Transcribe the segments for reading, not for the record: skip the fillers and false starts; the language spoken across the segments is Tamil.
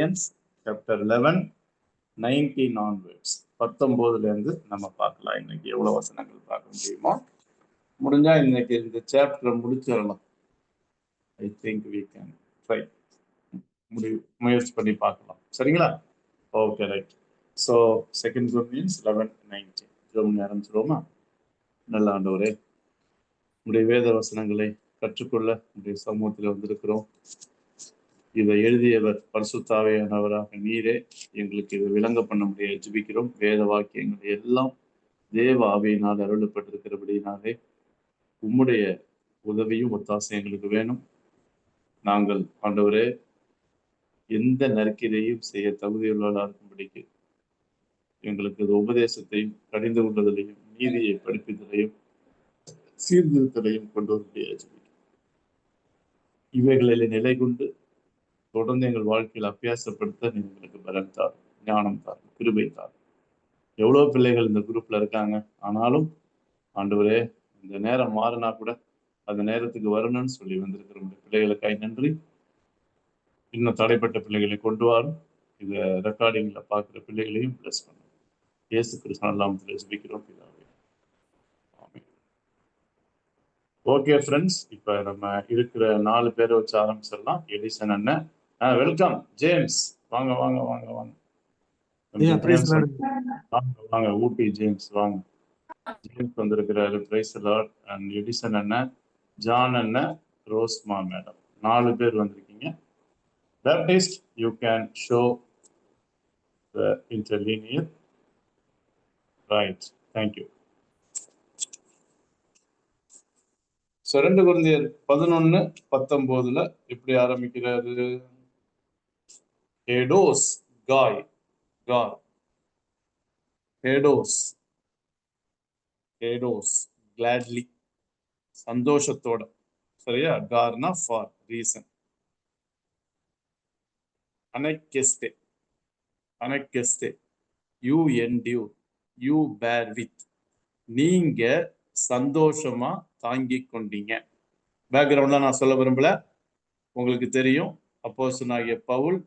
Thessalonians chapter 11 19 onwards. 19ல இருந்து நம்ம பார்க்கலாம். இன்னைக்கு எவ்வளவு வசனங்கள் பார்க்க முடியுமோ முடிஞ்சா இன்னைக்கு இந்த சாப்டரை முடிச்சிடலாம். I think we can try, முயற்சி பண்ணி பார்க்கலாம். சரிங்களா? Okay, right. ஸோ 2 Corinthians 11:19 ஜோம் ஆரம்பிச்சிருவோமா? நல்ல ஆண்டவரே, உடைய வேத வசனங்களை கற்றுக்கொள்ள உடைய சமூகத்தில் வந்திருக்கிறோம். இதை எழுதியவர் பரிசுத்தாவியானவராக நீரே எங்களுக்கு இதை விளங்க பண்ண முடிய ஜெபிக்கிறோம். வேத வாக்கியங்கள் எல்லாம் தேவ ஆவியினால் அருளப்பட்டிருக்கிறபடினாலே உம்முடைய உதவியும் ஒத்தாசை எங்களுக்கு வேணும். நாங்கள் ஆண்டவரே எந்த நற்கிரையும் செய்ய தகுதியுள்ளவர்களாக இருக்கும்படிக்கு எங்களுக்கு இது உபதேசத்தையும் கடிந்து கொண்டதிலையும் நீதியை படிப்பதிலையும் சீர்திருத்தலையும் கொண்டு வரக்கூடிய இவைகளில் நிலை கொண்டு தொடர்ந்து எங்கள் வாழ்க்கையில் அபியாசப்படுத்த எங்களுக்கு பலம் தார், ஞானம் தார், கிருபை தார். எவ்வளவு பிள்ளைகள் இந்த குரூப்ல இருக்காங்க, ஆனாலும் ஆண்டவரே இந்த நேரம் மாறினா கூட அந்த நேரத்துக்கு வரணும்னு சொல்லி வந்திருக்கிற பிள்ளைகளுக்காய் நன்றி. இன்னும் தடைப்பட்ட பிள்ளைகளை கொண்டு வரும். இதை ரெக்கார்டிங்ல பார்க்குற பிள்ளைகளையும் பிளஸ் பண்ணும். இயேசு கிறிஸ்து நாமத்தில் ஜெபிக்கிறோம் பிதாவே. ஓகே ஃப்ரெண்ட்ஸ், இப்ப நம்ம இருக்கிற 4 பேரை வச்சு ஆரம்பிச்சிடலாம். எடிசன் அண்ணன், வெல்கம். ஜேம்ஸ், வாங்க வாங்க வாங்க வாங்க வாங்க. ஊட்டி ஜேம்ஸ் வாங்க. ஜேம்ஸ் வந்திருக்கிறாரு. Praise Lord. அண்ட் எடிசன் அண்ணன், ஜான் அண்ணன், ரோஸ்மா மேடம், 4 பேர் வந்திருக்கீங்க. Baptist, you can show the interlinear. Right, thank you. 2 Corinthians 11:19 எப்படி ஆரம்பிக்கிறாரு? ஹேடோஸ், காய், கார், ஹேடோஸ், ஹேடோஸ், கிளாட்லி, சந்தோஷத்தோட. சரியா? கார்னா ஃபார் ரீசன். அனக்கெஸ்டே, அனக்கெஸ்டே, you endure, you bear with, நீங்க சந்தோஷமா தாங்கி கொண்டீங்க. பேக்ரவுண்ட்ல நான் சொல்ல விரும்பல, உங்களுக்கு தெரியும். அப்போஸ்தலனாகிய பவுல்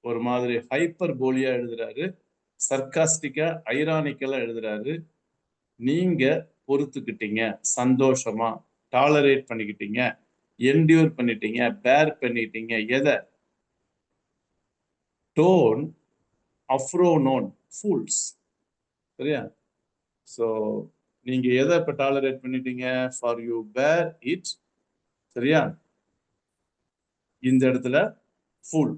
ஒரு மாதிரி ஹைப்பர் போலியா எழுதுறாரு, சர்காஸ்டிக்கா ஐரானிக்கலா எழுதுறாரு. நீங்க பொறுத்துக்கிட்டீங்க, சந்தோஷமா டாலரேட் பண்ணிக்கிட்டீங்க, என்டியூர் பண்ணிட்டீங்க, பேர் பண்ணிட்டீங்க. எதை? டோன் அஃப்ரோனோன் ஃபூல்ஸ். சரியா? ஸோ நீங்க எதை இப்ப டாலரேட் பண்ணிட்டீங்க? For you bear it. சரியா? இந்த இடத்துல ஃபுல்,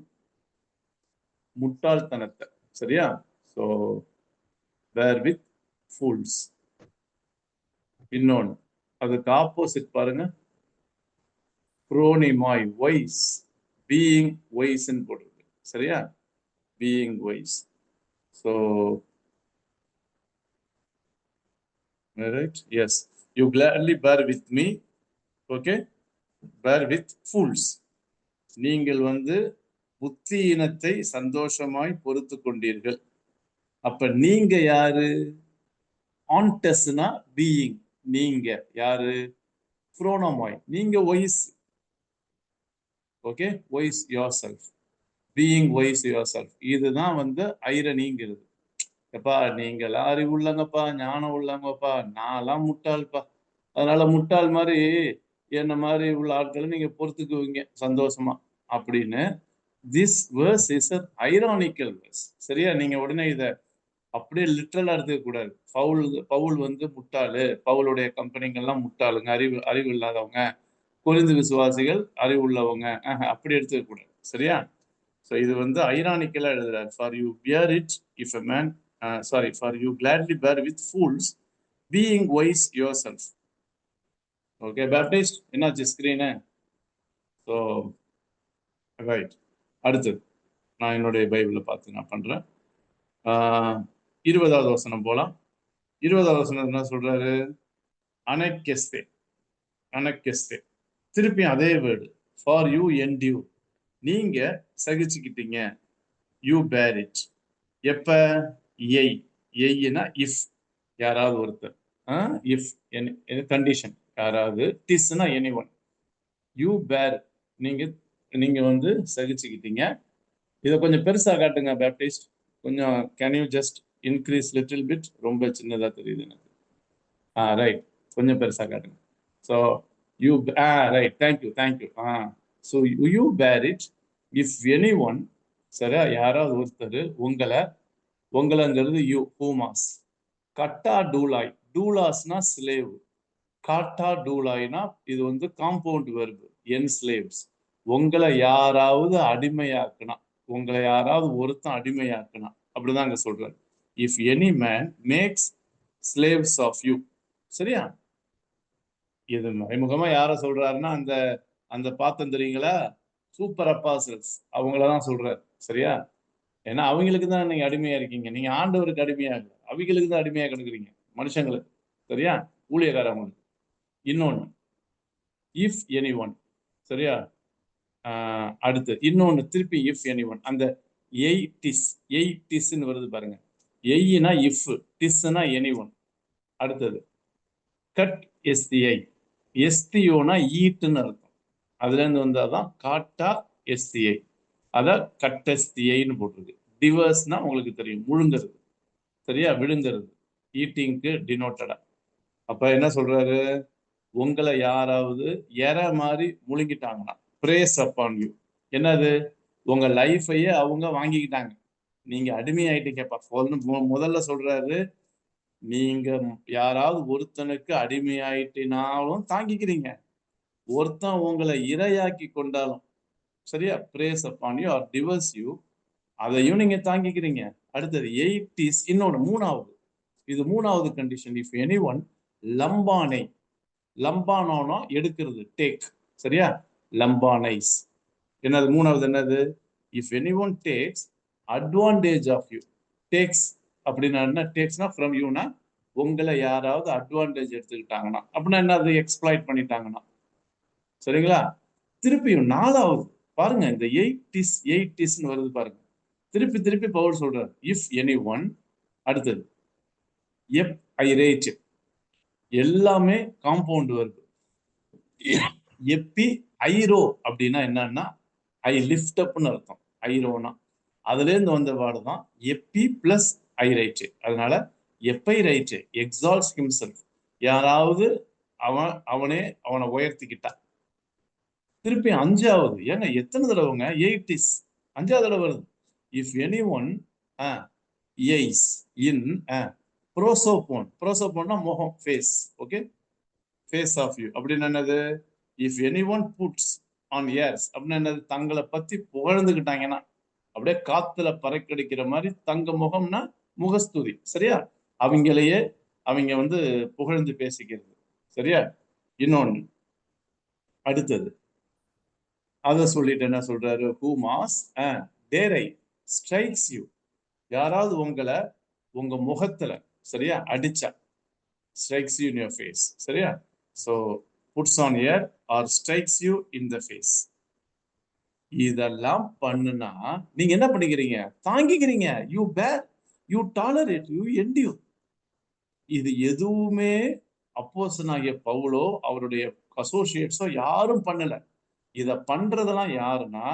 முட்டாள்தனத்தை. சரியா? So bear with fools. இன்னொன்னு அதுக்கு ஆப்போசிட் பாருங்க, புரோனிமாய், வைஸ், பீயிங் வைஸ்ன்னு போட்டிருக்கு. சரியா? Being wise. So right, yes, you gladly bear with me. Okay, bear with fools. நீங்கள் புத்தியினத்தை சந்தோஷமாய் பொறுத்து கொண்டீர்கள். அப்ப நீங்க யாரு? ஆன்டஸ்னா பீயிங். நீங்க யாரு? புரோனோமாய், நீங்க wise. Okay, wise yourself, being wise yourself. இதுதான் ஐரனிங்கிறது. எப்பா நீங்களா அறிவு உள்ளங்கப்பா, ஞானம் உள்ளங்கப்பா, நான்லாம் முட்டாள்ப்பா. அதனால முட்டாள் மாதிரி என்ன மாதிரி உள்ள ஆட்களை நீங்க பொறுத்துக்குவீங்க சந்தோஷமா அப்படின்னு. This verse is a ironical verse. சரியா? நீங்க உடனே இதை அப்படியே லிட்ரலா எடுத்துக்க கூடாது. பவுல் முட்டாளு, பவுலுடைய கம்பெனிங்கெல்லாம் முட்டாளுங்க, அறிவு இல்லாதவங்க, கொரிந்து விசுவாசிகள் அறிவு உள்ளவங்க, அப்படி எடுத்துக்க கூடாது. சரியா? ஸோ இது ஐரானிக்கலா எழுதுறாரு. For you bear it if a man for you gladly bear with fools, being wise yourself. Okay, Baptist, என்னாச்சு ஸ்கிரீனு? ஸோ ரைட், அடுத்து நான் என்னுடைய பைபிளை பார்த்து நான் பண்றேன். 20வது வசனம் போலாம். 20வது வசனம் என்ன சொல்றாரு? அனக்கெஸ்தே, அனக்கெஸ்தே. திருப்பி அதே வேர்டு, ஃபார் யூ என்டியூர், நீங்க சகிச்சுக்கிட்டீங்க. You bear it. எப்ப? எய்னா இஃப், யாராவது ஒருத்தர். இஃப் கண்டிஷன், யாராவது. டிஸ்னா எனி ஒன். யூ பேர், நீங்க சகிச்சுக்கிட்டீங்க. இதை கொஞ்சம் பெருசா காட்டுங்க பேப்டிஸ்ட். கொஞ்சம் can you just increase little bit? ரொம்ப சின்னதா தெரியுது எனக்கு. ரைட், கொஞ்சம் பெருசா காட்டுங்க. So you right, thank you. So you bear it if any one, சரியா, யாராவது ஒருத்தர் உங்களைங்கிறது யூ ஹூமாஸ். கட்டா டூலாய், டூலாஸ்னா ஸ்லேவ், காட்டா டூலாய்னா இது வந்து காம்பவுண்ட் வெர்பு, என் ஸ்லேவ்ஸ். உங்களை யாராவது அடிமையாக்குனா, உங்களை யாராவது ஒருத்தன் அடிமையாக்குனா, அப்படிதான் அங்க சொல்றாரு. If any man makes slaves of you. சரியா? இது மறைமுகமா யார சொல்றாருன்னா, அந்த அந்த பாத்தம் தெரியுங்களா, சூப்பர் அப்பாசல்ஸ் அவங்களதான் சொல்றாரு. சரியா? ஏன்னா அவங்களுக்கு தான் நீங்க அடிமையா இருக்கீங்க. நீங்க ஆண்டவருக்கு அடிமையா இல்லை, அவங்களுக்கு தான் அடிமையா கிடக்குறீங்க, மனுஷங்களுக்கு. சரியா? ஊழியக்காரவங்களுக்கு. இன்னொன்னு, இஃப் எனி ஒன். சரியா? அடுத்து இன்னொன்னு திருப்பி இஃப் எனி ஒன். அந்த எயிட்டிஸ்ன்னு வருது பாருங்க. எய்னா இஃப், டிஸ்னா எனி ஒன். அடுத்தது கட் எஸ்திஐ, எஸ்தியோனா ஈட்டுன்னு அர்த்தம். அதுல இருந்து வந்தாதான் காட்டா எஸ்திஐ. அதான் கட்டஸ்தியைன்னு போட்டிருக்கு. டிவர்ஸ்னா உங்களுக்கு தெரியும், முழுங்கிறது. சரியா? விழுங்கிறது, ஈட்டிங்க்கு டினோட்டடா. அப்ப என்ன சொல்றாரு, உங்களை யாராவது மாதிரி முழுங்கிட்டாங்கன்னா, பிரேஸ் அப்பான் யூ. என்னது, உங்க லைஃபையே அவங்க வாங்கிக்கிட்டாங்க, நீங்க அடிமையாயிட்டீங்கப்பா. முதல்ல சொல்றாரு, நீங்க யாராவது ஒருத்தனுக்கு அடிமையாயிட்டினாலும் தாங்கிக்கிறீங்க, ஒருத்தன் உங்களை இரையாக்கி கொண்டாலும், சரியா, preys upon you or devours you, அதையும் நீங்க தாங்கிக்கிறீங்க. அடுத்தது எயிட்டிஸ், இன்னொன்னு மூணாவது, இது மூணாவது கண்டிஷன். இஃப் எனி ஒன் லம்பானை, லம்பானோனா எடுக்கிறது, டேக். சரியா? லம்பானைஸ். என்னது மூணாவது, என்னது, if anyone takes advantage of you. Takes அப்படின்னா என்ன, டேக்ஸ்னா ஃப்ரம் யூனா உங்களை யாராவது அட்வான்டேஜ் எடுத்துக்கிட்டாங்கன்னா, அப்படின்னா என்னது, எக்ஸ்ப்ளாய்ட் பண்ணிட்டாங்கன்னா. சரிங்களா? திருப்பியும் நாலாவது பாருங்க, இந்த எயிட்டிஸ்ன்னு வருது பாருங்க. திருப்பி பவுல் சொல்றாரு, இஃப் எனி ஒன். அடுத்தது எப் ஐ ரேட், எல்லாமே காம்பவுண்ட் வருது. எப்பி ஐரோ அப்படின்னா என்னன்னா ஐ லிஃப்ட் அப்னு அர்த்தம். ஐரோனா அதுல இருந்து வந்த வார்டு தான் எப்பி பிளஸ் ஐ ரைட். அதனால எப்பை ரைட் எக்ஸால்ட்ஸ் ஹிம்செல்ஃப், யாராவது அவனை உயர்த்திக்கிட்டா. திருப்பி அஞ்சாவது, ஏங்க எத்தனை தடவைங்க எயிட்டிஸ் அஞ்சாவது தடவை வருது. இஃப் எனி ஒன் எய்ஸ் இன் ப்ரோசோபோன்னா முகம், face. Okay, face of you அப்படின்னு என்னது, if anyone puts on airs அப்படின்னு என்னது, தங்களை பத்தி புகழ்ந்துக்கிட்டாங்கன்னா, அப்படியே காத்துல பறக்கடிக்கிற மாதிரி தங்க முகம்னா முகஸ்துதி. சரியா? அவங்களையே அவங்க வந்து புகழ்ந்து பேசிக்கிறது. சரியா? இன்னொன்னு, அடுத்தது அதை சொல்லிட்டு என்ன சொல்றாரு, ஹூமாஸ் டேரை ஸ்ட்ரைக்ஸ் யூ, யாராவது உங்களை உங்க முகத்துல, சரியா, அடிச்சா, strikes you in your face. சரியா? so puts on air or strikes you in the face. இதெல்லாம் பண்ணுனா நீங்க என்ன பண்ணிக்கிறீங்க, தாங்கிக்கிறீங்க. you bear, you tolerate, you endure. இது எதுவுமே அப்போஸ்தலனாகிய பவுலோ அவருடைய அசோசியேட்ஸோ யாரும் பண்ணல. இத பண்றதெல்லாம் யாருன்னா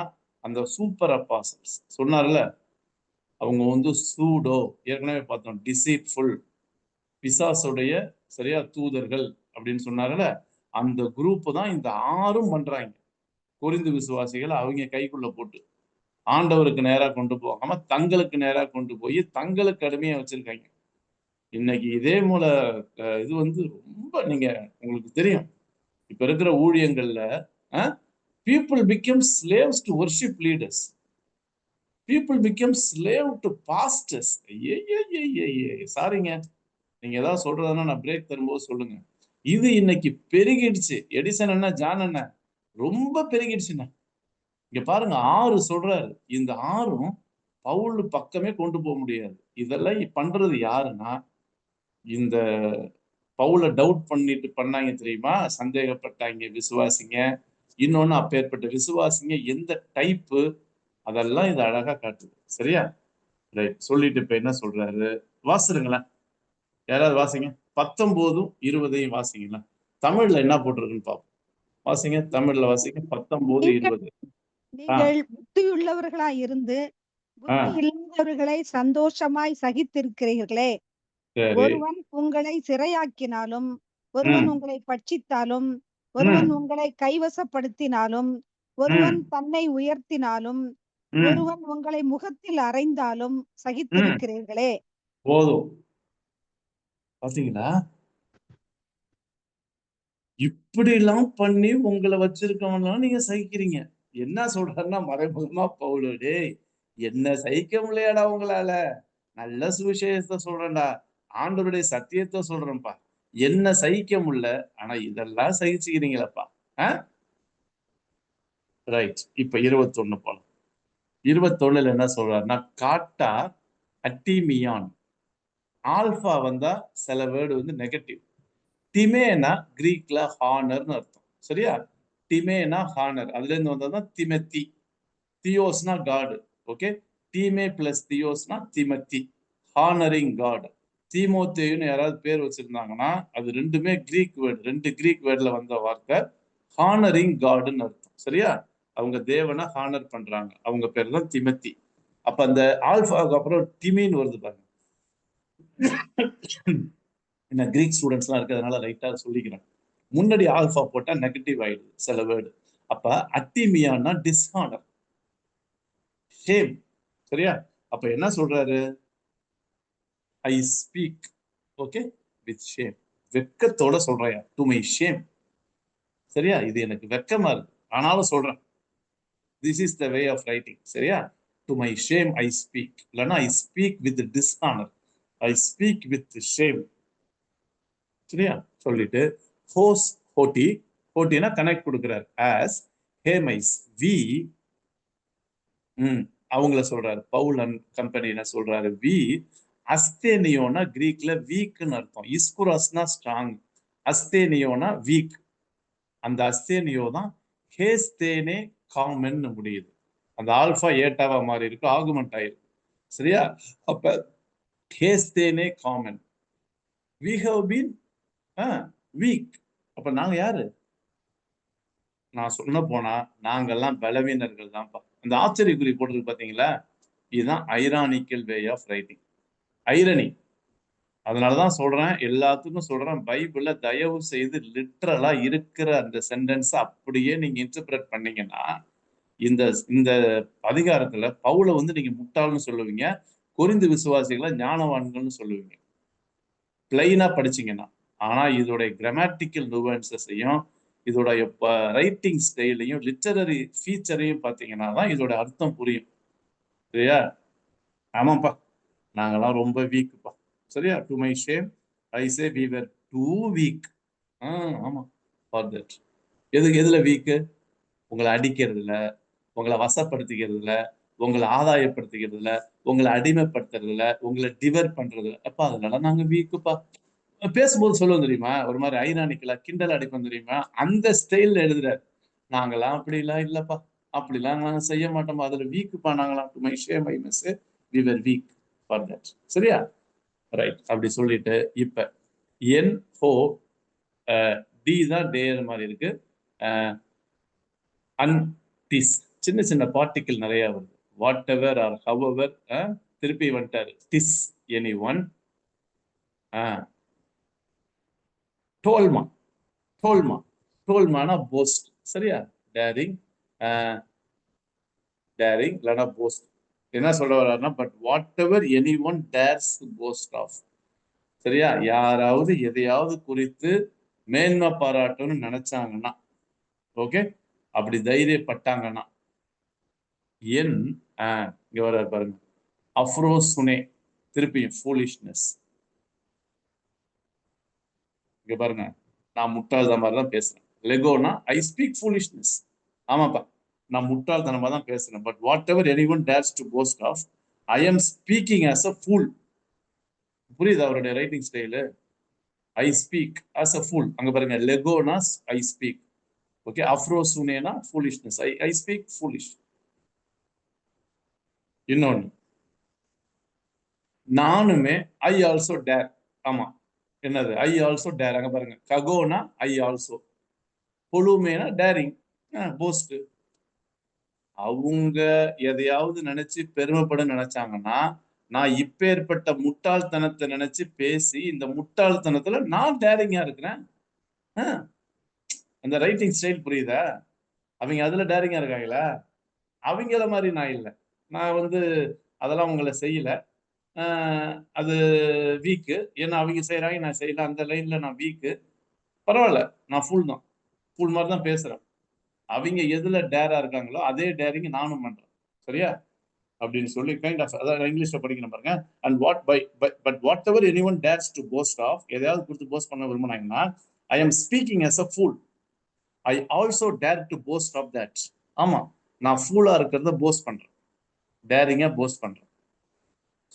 அந்த சூப்பர் அப்பாசல்ஸ். சொன்னார்ல, அவங்க வந்து சூடோ, ஏற்கனவே பார்த்தோம், டிசீட்ஃபுல், பிசாசுடைய, சரியா, தூதர்கள் அப்படின்னு சொன்னார்ல, அந்த குரூப் தான் இந்த ஆறும் பண்றாங்க. கொரிந்து விசுவாசிகள் அவங்க கைக்குள்ள போட்டு ஆண்டவருக்கு நேரா கொண்டு போகாம தங்களுக்கு நேரா கொண்டு போய் தங்களுக்கு அடிமையா வச்சிருக்காங்க. இன்னைக்கு இதே போல இது வந்து ரொம்ப, நீங்க உங்களுக்கு தெரியும், இப்ப இருக்கிற ஊழியங்கள்ல people become slaves to worship leaders, people become slave to pastors. சாரிங்க, நீங்க ஏதாவது சொல்றதுன்னா நான் பிரேக் தரும்போது சொல்லுங்க. இது இன்னைக்கு பெருகிடுச்சு. எடிசன் என்ன, ஜான் என்ன, ரொம்ப பெருகிடுச்சுண்ணா. இங்க பாருங்க, 6 சொல்றாரு. இந்த 6ம் பவுல் பக்கமே கொண்டு போக முடியாது. இதெல்லாம் பண்றது யாருன்னா, இந்த பவுல டவுட் பண்ணிட்டு பண்ணாங்க தெரியுமா, சந்தேகப்பட்டாங்க விசுவாசிங்க. இன்னொன்னு, அப்பேற்பட்ட விசுவாசிங்க எந்த டைப்பு, அதெல்லாம் இது அழகா காட்டுது. சரியா? ரைட், சொல்லிட்டு இப்ப என்ன சொல்றாரு வாசிருங்களேன், யாராவது வாசிங்க. 19 20 வாசிங்களா. தமிழ்ல என்ன போட்டிருக்குன்னு பார்ப்போம். வாசிங்க, தமிழ்ல வாசிங்க. 19 20. நீங்கள் புத்தியுள்ளவர்களாய் இருந்து புத்தி இல்லாதவர்களை சந்தோஷமாய் சகித்திருக்கிறீர்களே. சரி. ஒருவன் உங்களை சிறையாக்கினாலும், ஒருவன் உங்களை பட்சித்தாலும், ஒருவன் உங்களை கைவசப்படுத்தினாலும், ஒருவன் தன்னை உயர்த்தினாலும், ஒருவன் உங்களை முகத்தில் அறைந்தாலும் சகித்திருக்கிறீர்களே. போதும். பாத்தீங்களா? இப்படி எல்லாம் பண்ணி உங்களை வச்சிருக்கவங்களாம் நீங்க சகிக்கிறீங்க. என்ன சொல்றாருன்னா மறைமுகமா பவுல், டேய் என்ன சகிக்க முடியாடா உங்களால, நல்ல சுவிசேஷத்தை சொல்றேன்டா, ஆண்டவருடைய சத்தியத்தை சொல்றேன்ப்பா, என்ன சகிக்க முடியல, ஆனா இதெல்லாம் சகிச்சுக்கிறீங்களப்பா. ரைட். இப்ப 21 போல. 21 என்ன சொல்றாருன்னா, காட்டா அட்டிமியான். ஆல்பா வந்தா சில வேர்டு வந்து நெகட்டிவ். டிமேனா கிரீக்ல ஹானர்னு அர்த்தம். சரியா? டிமேனா ஹானர், அதுல இருந்து வந்ததுதான் திமத்தி. தியோஸ்னா காடு. ஓகே, டீமே பிளஸ் தியோஸ்னா திமத்தி, ஹானரிங் காட். தீமோத்தேயுன்னு யாராவது பேர் வச்சிருந்தாங்கன்னா அது ரெண்டுமே கிரீக் வேர்டு, ரெண்டு கிரீக் வேர்ட்ல வந்த வார்த்தை. ஹானரிங் காடுன்னு அர்த்தம். சரியா? அவங்க தேவனை ஹானர் பண்றாங்க, அவங்க பேர் தான் திமத்தி. அப்ப அந்த ஆல்பாவுக்கு அப்புறம் டிமின்னு வருது பாருங்க. என்ன கிரீக் ஸ்டூடெண்ட்ஸ் எல்லாம் இருக்கு, அதனால ரைட்டா சொல்லிக்கிறேன். முன்னாடி ஆல்பா போட்டா நெகட்டிவ் ஆயிடுது சில வேர்டு. அப்ப அட்டிமியான்னா டிஸ்ஹானர், ஷேம். சரியா? அப்ப என்ன சொல்றாரு? I speak, okay, with shame. வெக்கத்தோட சொல்றேன், டு மை ஷேம். சரியா? இது எனக்கு வெக்கமா இருக்கு, ஆனாலும் சொல்றேன். This is the way of writing. சரியா? To my shame I speak, இல்லைன்னா I speak with dishonor, I speak with shame. சரியா? சொல்லிட்டு ஹோஸ் ஹோட்டி, ஹோட்டினா கனெக்ட் கொடுக்கிறார். ஆஸ் ஹேமைஸ் வி, அவங்கள சொல்றாரு. பவுல் அண்ட் கம்பெனி என்ன சொல்றாரு? வி அஸ்தேனியோனா கிரீக்ல வீக்னு அர்த்தம். இஸ்குரஸ்னா ஸ்ட்ராங், அஸ்தேனியோனா வீக். அந்த அஸ்தேனியோ தான் ஹேஸ்தேனே காமன் முடியுது. அந்த ஆல்பா ஏட்டாவா மாறி இருக்கு, ஆகுமெண்ட் ஆயிருக்கு. சரியா? அப்ப ஹேஸ்தேனே காமன், வி ஹவ் பீன் வீக். அப்ப நாங்க யாரு? நான் சொன்ன போனா நாங்கெல்லாம் பலவீனர்கள் தான்ப்பா. அந்த ஆச்சரியக்குறி போட்டிருக்கு பாத்தீங்களா? இதுதான் ironical way of writing, irony. அதனாலதான் சொல்றேன், எல்லாத்துக்கும் சொல்றேன், பைபிள்ல தயவு செய்து லிட்ரலா இருக்கிற அந்த சென்டென்ஸ் அப்படியே நீங்க இன்டர்பிரட் பண்ணீங்கன்னா, இந்த இந்த அதிகாரத்துல பவுல வந்து நீங்க முட்டாள்னு சொல்லுவீங்க, கொரிந்து விசுவாசிகளை ஞானவான்கள்னு சொல்லுவீங்க பிளைனா படிச்சீங்கன்னா. ஆனா இதோடைய கிராமட்டிக்கல் நுவன்சஸையும் இதோட ரைட்டிங் ஸ்டைலையும் லிட்டரரி ஃபீச்சரையும் பார்த்தீங்கன்னா தான் இதோட அர்த்தம் புரியும். சரியா? ஆமாப்பா, நாங்கெல்லாம் ரொம்ப வீக்குப்பா. சரியா? To my shame I say we were too weak. ஆமா, ஃபார் தட். எதுல வீக்கு? உங்களை அடிக்கிறதுல, உங்களை வசப்படுத்திக்கிறதுல, உங்களை ஆதாயப்படுத்திக்கிறதுல, உங்களை அடிமைப்படுத்துறதுல, உங்களை டிவர் பண்றதுல. அப்பா அதனால நாங்க வீக்குப்பா. பேசும்போது சொல்லுவோம் தெரியுமா, ஒரு மாதிரி ஐரானிக்கலா கிண்டல் அடிப்போம் தெரியுமா, அந்த ஸ்டைல்ல எழுதுறாரு. நாங்களாம் அப்படிலாம் இல்லப்பா, அப்படிலாம் நாங்க செய்ய மாட்டோம், அதுல வீக்குப்பா நாங்களாம். To my shame I must say we were weak for that. சரியா? ரைட். அப்படி சொல்லிட்டு இப்ப என் ஹோ டி தான் டேர் மாதிரி இருக்கு. அன் டிஸ், சின்ன சின்ன பார்ட்டிகிள் நிறைய வருது. வாட் எவர் ஆர் ஹவெவர், திருப்பி வந்துட்டாரு. டிஸ் எனி ஒன், டோல்மா, டோல்மா, டோல்மானா போஸ்ட். சரியா? டேரிங், டேரிங் இல்லைனா போஸ்ட். என்ன சொல்ல வர்றாருன்னா, but whatever any one dares boast of. சரியா? யாராவது எதையாவது குறித்து மேன்மை பாராட்டணும்னு நினைச்சாங்கன்னா, ஓகே, அப்படி தைரியப்பட்டாங்கன்னா, என் இங்க வர பாருங்க, அஃப்ரோசுனே, திருப்பியும் ஃபூலிஷ்னஸ். இங்க பாருங்க, நான் முட்டாள்தனமா மாதிரி தான் பேசுறேன். லெகோனா ஐ ஸ்பீக் ஃபூலிஷ்னஸ். ஆமாப்பா, நான் முட்டாள்தனமா தான் பேசுறேன். But whatever any one dares to boast of, I am speaking as a fool. புரியுது அவருடைய writing style? I speak as a fool. அங்க பாருங்க, லெகோனா ஐ ஸ்பீக், ஓகே, அஃப்ரோசுனேனா ஃபூலிஷ்னஸ், ஐ ஸ்பீக் ஃபூலிஷ். இன்னொன்னு, நானுமே ஐ ஆல்சோ டேர். ஆமா, என்னது? I also dare. அங்க பாருங்க, ககோனா ஐ ஆல்சோ, பொழுமேனா டேரிங், போஸ்ட். அவங்க எதையாவது நினைச்சு பெருமைப்பட நினைச்சாங்கன்னா, நான் இப்பேற்பட்ட முட்டாள்தனத்தை நினைச்சு பேசி இந்த முட்டாள்தனத்துல நான் டேரிங்கா இருக்கிறேன். அந்த ரைட்டிங் ஸ்டைல் புரியுதா? அவங்க அதுல டேரிங்கா இருக்காங்களா? அவங்கள மாதிரி நான் இல்லை. நான் வந்து அதெல்லாம் உங்களை செய்யல. அது வீக்கு. ஏன்னா அவங்க செய்யறாங்க, நான் செய்யல. அந்த லைன்ல நான் வீக்கு. பரவாயில்ல, நான் ஃபுல் தான். ஃபுல் மாதிரி தான் பேசுறேன். அவங்க எதுல டேரா இருக்காங்களோ அதே டேரிங் நானும் பண்றேன். சரியா? அப்படின்னு சொல்லி கைண்ட் ஆஃப், அதாவது இங்கிலீஷ்ல படிக்கணும் பாருங்க. And what but whatever any one dares to boast of, எதையாவது குறித்து போஸ்ட் பண்ண விரும்பினாங்கன்னா, I am speaking as a fool. I also dare to boast of that. ஆமா, நான் ஃபூலா இருக்கிறத போஸ்ட் பண்றேன், டேரிங்கா போஸ்ட் பண்றேன்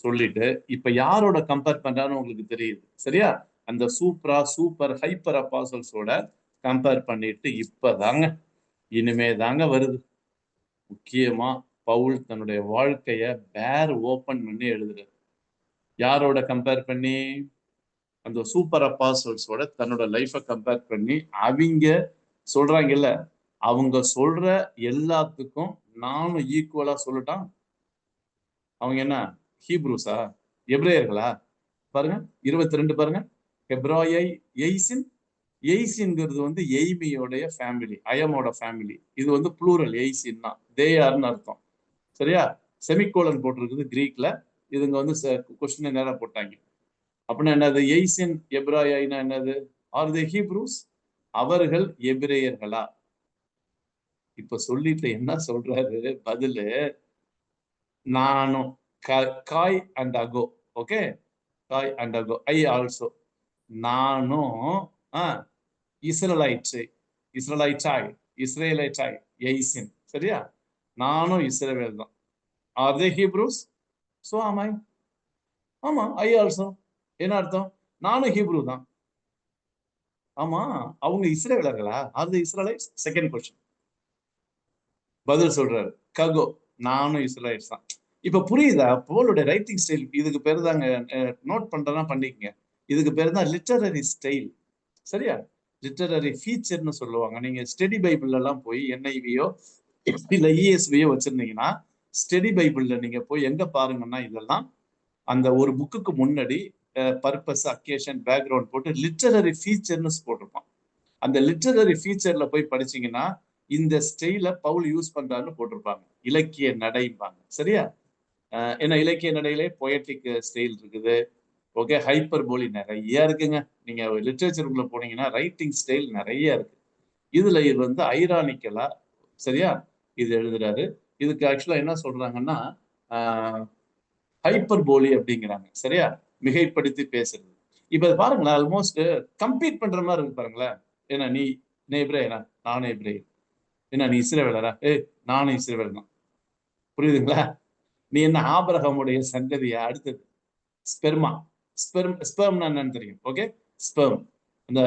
சொல்லிட்டு இப்ப யாரோட கம்பேர் பண்றான்னு உங்களுக்கு தெரியுது. சரியா? அந்த சூப்பர் ஹைப்பர் அப்பாசல்ஸோட கம்பேர் பண்ணிட்டு இப்பதாங்க இனிமே தாங்க வருது. முக்கியமா பவுல் தன்னுடைய வாழ்க்கைய ஓபன் பண்ணி எழுதுறாரு. யாரோட கம்பேர் பண்ணி? அந்த சூப்பர் அப்பாசல்ஸோட தன்னோட லைஃபை கம்பேர் பண்ணி அவங்க சொல்றாங்கல்ல, அவங்க சொல்ற எல்லாத்துக்கும் நானும் ஈக்குவலா சொல்லட்டான். அவங்க என்ன ஹீப்ரூஸா? எபிரேயர்களா? பாருங்க 22 பாருங்க. ஹெப்ராயை எய்சின். எய்சின்ங்கிறது வந்து எய்மியோடைய ஃபேமிலி, அயமோட ஃபேமிலி. இது வந்து ப்ளூரல், எய்சின் தான், தேயார்னு அர்த்தம். சரியா? செமிகோலன் போட்டிருக்குது கிரீக்ல. இதுங்க வந்து கொஸ்டின் நேரம் போட்டாங்க. அப்படின்னா என்னது? எய்சின் எப்ராயினா என்னது? R they Hebrews? அவர்கள் எபிரேயர்களா? இப்ப சொல்லிட்டு என்ன சொல்றாரு பதிலு? நானும் காய் அண்ட் அகோ. ஓகே, காய் அண்ட் அகோ, ஐ ஆல்சோ. நானும் இஸ்ரேலைட்டாய் எய்சின். சரியா? நானும் இஸ்ரேல் தான். R they Hebrews? சோ ஆம் ஐ. ஆமா, ஐ ஆல்சோ. என்ன அர்த்தம்? நானும் ஹீப்ரூ தான். ஆமா, அவங்க இஸ்ரேலர்களா? R they Israelites? Second question. பதில் சொல்றாரு, ககோ, நானும் இஸ்ரேலைட்ஸ் தான். இப்ப புரியுதா பவுலுடைய ரைட்டிங் ஸ்டைல்? இதுக்கு பேர் தாங்க, நோட் பண்றதா பண்ணிக்கங்க, இதுக்கு பேர் தான் லிட்டரரி ஸ்டைல். சரியா? லிட்டரரி ஃபீச்சர்னு சொல்லுவாங்க. நீங்க ஸ்டடி பைபிள் எல்லாம் போய் என்ஐவியோ இல்ல இஎஸ்வியோ வச்சிருந்தீங்கன்னா, ஸ்டடி பைபிள்ல நீங்க போய் எங்க பாருங்கன்னா, இதெல்லாம் அந்த ஒரு புக்குக்கு முன்னாடி பர்பஸ், அக்கேஷன், பேக்ரவுண்ட் போட்டு லிட்டரரி ஃபீச்சர்னு போட்டிருப்பான். அந்த லிட்டரரி ஃபீச்சர்ல போய் படிச்சீங்கன்னா இந்த ஸ்டைல பவுல் யூஸ் பண்றாருன்னு போட்டிருப்பாங்க. இலக்கிய நடைப்பாங்க. சரியா? ஏன்னா இலக்கிய நடையிலே பொயட்டிக் ஸ்டைல் இருக்குது. ஓகே, ஹைப்பர் போலி நிறைய இருக்குங்க. நீங்க லிட்ரேச்சருக்குள்ள போனீங்கன்னா ரைட்டிங் ஸ்டைல் நிறைய இருக்கு. இதுல இது வந்து ஐரானிக்கலா, சரியா, இது எழுதுறாரு. இதுக்கு ஆக்சுவலா என்ன சொல்றாங்கன்னா ஹைப்பர் போலி அப்படிங்கிறாங்க. சரியா? மிகைப்படுத்தி பேசுறது. இப்ப பாருங்களேன், ஆல்மோஸ்ட் கம்பீட் பண்ற மாதிரி இருக்கு பாருங்களேன். ஏன்னா நீ எபிரேயனா? நானும் எபிரேயர். என்ன நீ இஸ்ரவேலரா? நானும் இஸ்ரவேல் தான். புரியுதுங்களா? நீ என்ன ஆபிரகாமுடைய சந்ததியா? அடுத்தது ஸ்பெர்மா. ஸ்பெர்ம்னா என்னன்னு தெரியும். Okay, sperm. அந்த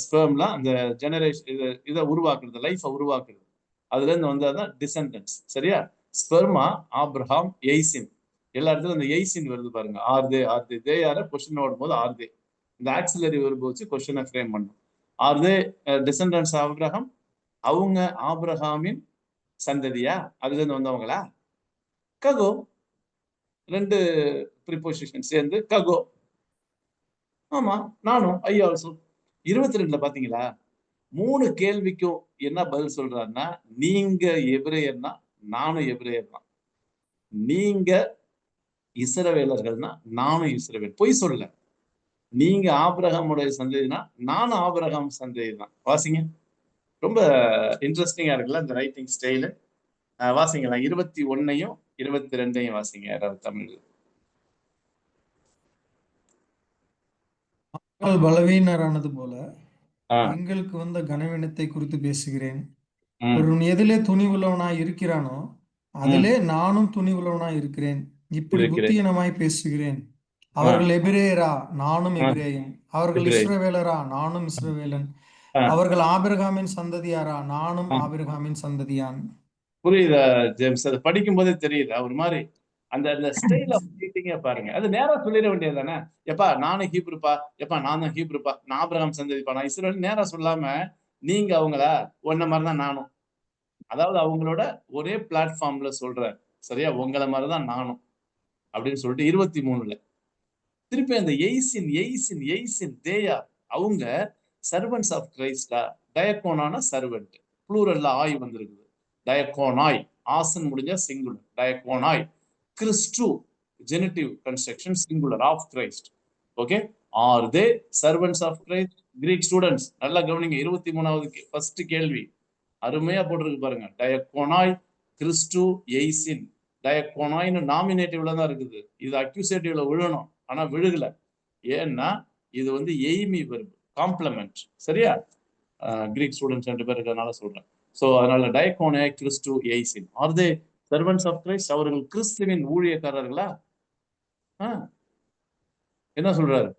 ஸ்பெர்ம்லாம் அந்த ஜெனரேஷன் இதை உருவாக்குறது, லைஃபை உருவாக்குறது. அதுல இருந்து வந்தாதான் டிசெண்டன்ஸ். சரியா? ஸ்பெர்மா, ஆப்ரஹாம், எய்சின். எல்லா இடத்துலயும் அந்த எய்சின் வருது பாருங்க. ஆர்தே தே யார கொஸ்டின் வரும்போது ஆர்தே, இந்த ஆக்சிலரி வரும்போது வச்சு கொஸ்டினை ஃப்ரேம் பண்ணும். ஆர்தே டிசெண்டன்ஸ் ஆப்ரஹாம்? அவங்க ஆப்ரஹாமின் சந்ததியா? அதுல இருந்து வந்தவங்களா? ககோ. ரெண்டு ப்ரிபோசிஷன் சேர்ந்து ககோ. ஆமா, நானும் ஐ ஆல்சோ. 22 பாத்தீங்களா? 3 கேள்விக்கும் என்ன பதில் சொல்றாருன்னா, நீங்க எபிரேயர்னா நானும் எபிரேயர் தான், நீங்க இஸ்ரவேலர்கள்னா நானும் இஸ்ரவேல். பொய் சொல்ல. நீங்க ஆபிரகாமுடைய சந்ததினா நானும் ஆபிரகாம் சந்ததி தான். வாசிங்க. ரொம்ப இன்ட்ரெஸ்டிங்கா இருக்குல்ல இந்த ரைட்டிங் ஸ்டைலு. வாசிங்களா 21ஐயும் 22ஐயும் வாசிங்க யாராவது தமிழ்ல. பலவீனரானது போல ஆஹ் எங்களுக்கு வந்த கனவீனத்தை குறித்து பேசுகிறேன். உம் ஒருவன் எதிலே துணிவுள்ளவனாய் இருக்கிறானோ உம் அதிலே நானும் துணிவுள்ளவனாய் இருக்கிறேன். இப்படி இருக்கிறேன். புத்தியீனமாய் பேசுகிறேன். ஆஹ் அவர்கள் எபிரேயரா? நானும் ஆஹ் எபிரேயன். அவர்கள் இப்ரேயர். இஸ்ரவேலரா? நானும் இஸ்ரவேலன். ஆஹ் அவர்கள் ஆபிரகாமின் சந்ததியாரா? நானும் ஆஹ் ஆபிரகாமின் சந்ததியான். புரியுதா ஜேம்ஸ்? அது படிக்கும் போதே தெரியுதா ஒரு மாதிரி அந்த அந்த ஸ்டைல் ஆஃப் ரீட்டிங்க பாருங்க. அது நேரா சொல்லிட வேண்டியது தானே. எப்பா நானும் ஹீப்ருப்பா, எப்பா நானும் ஹீப்ருப்பா, நான் ஆபிரகாம் சந்ததிப்பா, நான் இஸ்ரவேல் நேரா சொல்லாம நீங்க அவங்களா ஒன்ன மாதிரிதான் நானும் அதாவது அவங்களோட ஒரே பிளாட்ஃபார்ம்ல சொல்றாரு. சரியா? உங்களை மாதிரிதான் நானும் அப்படின்னு சொல்லிட்டு 23ல திருப்பி அந்த எய்சின் தேயா அவங்க சர்வன்ஸ் ஆஃப் கிரைஸ்டா. டயக்கோனான சர்வெண்ட், ப்ளூரல்ல ஆய் வந்திருக்குது. டயக்கோனாய், ஆசன் முடிஞ்ச சிங்குலர், டயக்கோனாய். கிறிஸ்டு genitive construction singular of Christ. Okay, are they servants of Christ? Greek students நல்லா கவனிங்க. 23வது ஃபர்ஸ்ட் கேள்வி அருமையா போட்டிருக்கு பாருங்க. டயக்கோனாய், கிறிஸ்டு, எய்சின். டயக்கோனாய்னு நாமினேட்டிவ்ல தான் இருக்குது. இது அக்யூசேட்டிவ்ல விழணும், ஆனா விழுகல. ஏன்னா இது வந்து எய்மி வெர்பு, காம்ப்ளிமெண்ட். சரியா? கிரீக் ஸ்டூடெண்ட்ஸ் 2 பேர் இருக்கிறதுனால சொல்றேன். சோ அதனால டயக்கோனே, கிறிஸ்டு, எய்சின். Are they servants of Christ? அவர்கள் கிறிஸ்துவின் ஊழியக்காரர்களா? என்ன சொல்றாரு?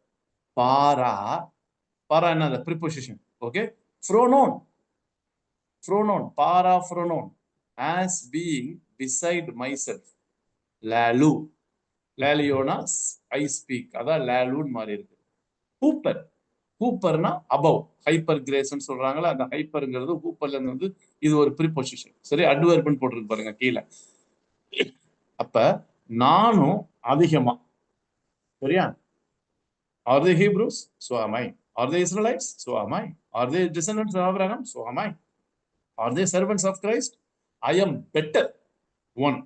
பாரா. பாரா என்ன? ப்ரிபோசிஷன். Okay, pronoun. பாரா pronoun. as being beside myself. லாலு. லாலியோனா ஐ ஸ்பீக், அதான் லாலுன்னு மாறி இருக்கு. ஹூப்பர். ஹூப்பர்னா அபவ், ஹைப்பர் கிரேஸ்ன்னு சொல்றாங்களா, அந்த ஹைப்பர்ங்கிறது ஹூப்பர்ல இருந்து இது ஒரு ப்ரிபோசிஷன். சரி, அட்வர்ப்னு போட்டிருக்கு பாருங்க கீழே. அப்ப நானும் அதிகமா. சரியா? Are they Hebrews? So am I. Are they Israelites? So am I. Are they descendants of Abraham? So am I. Are they servants of Christ? I am better one.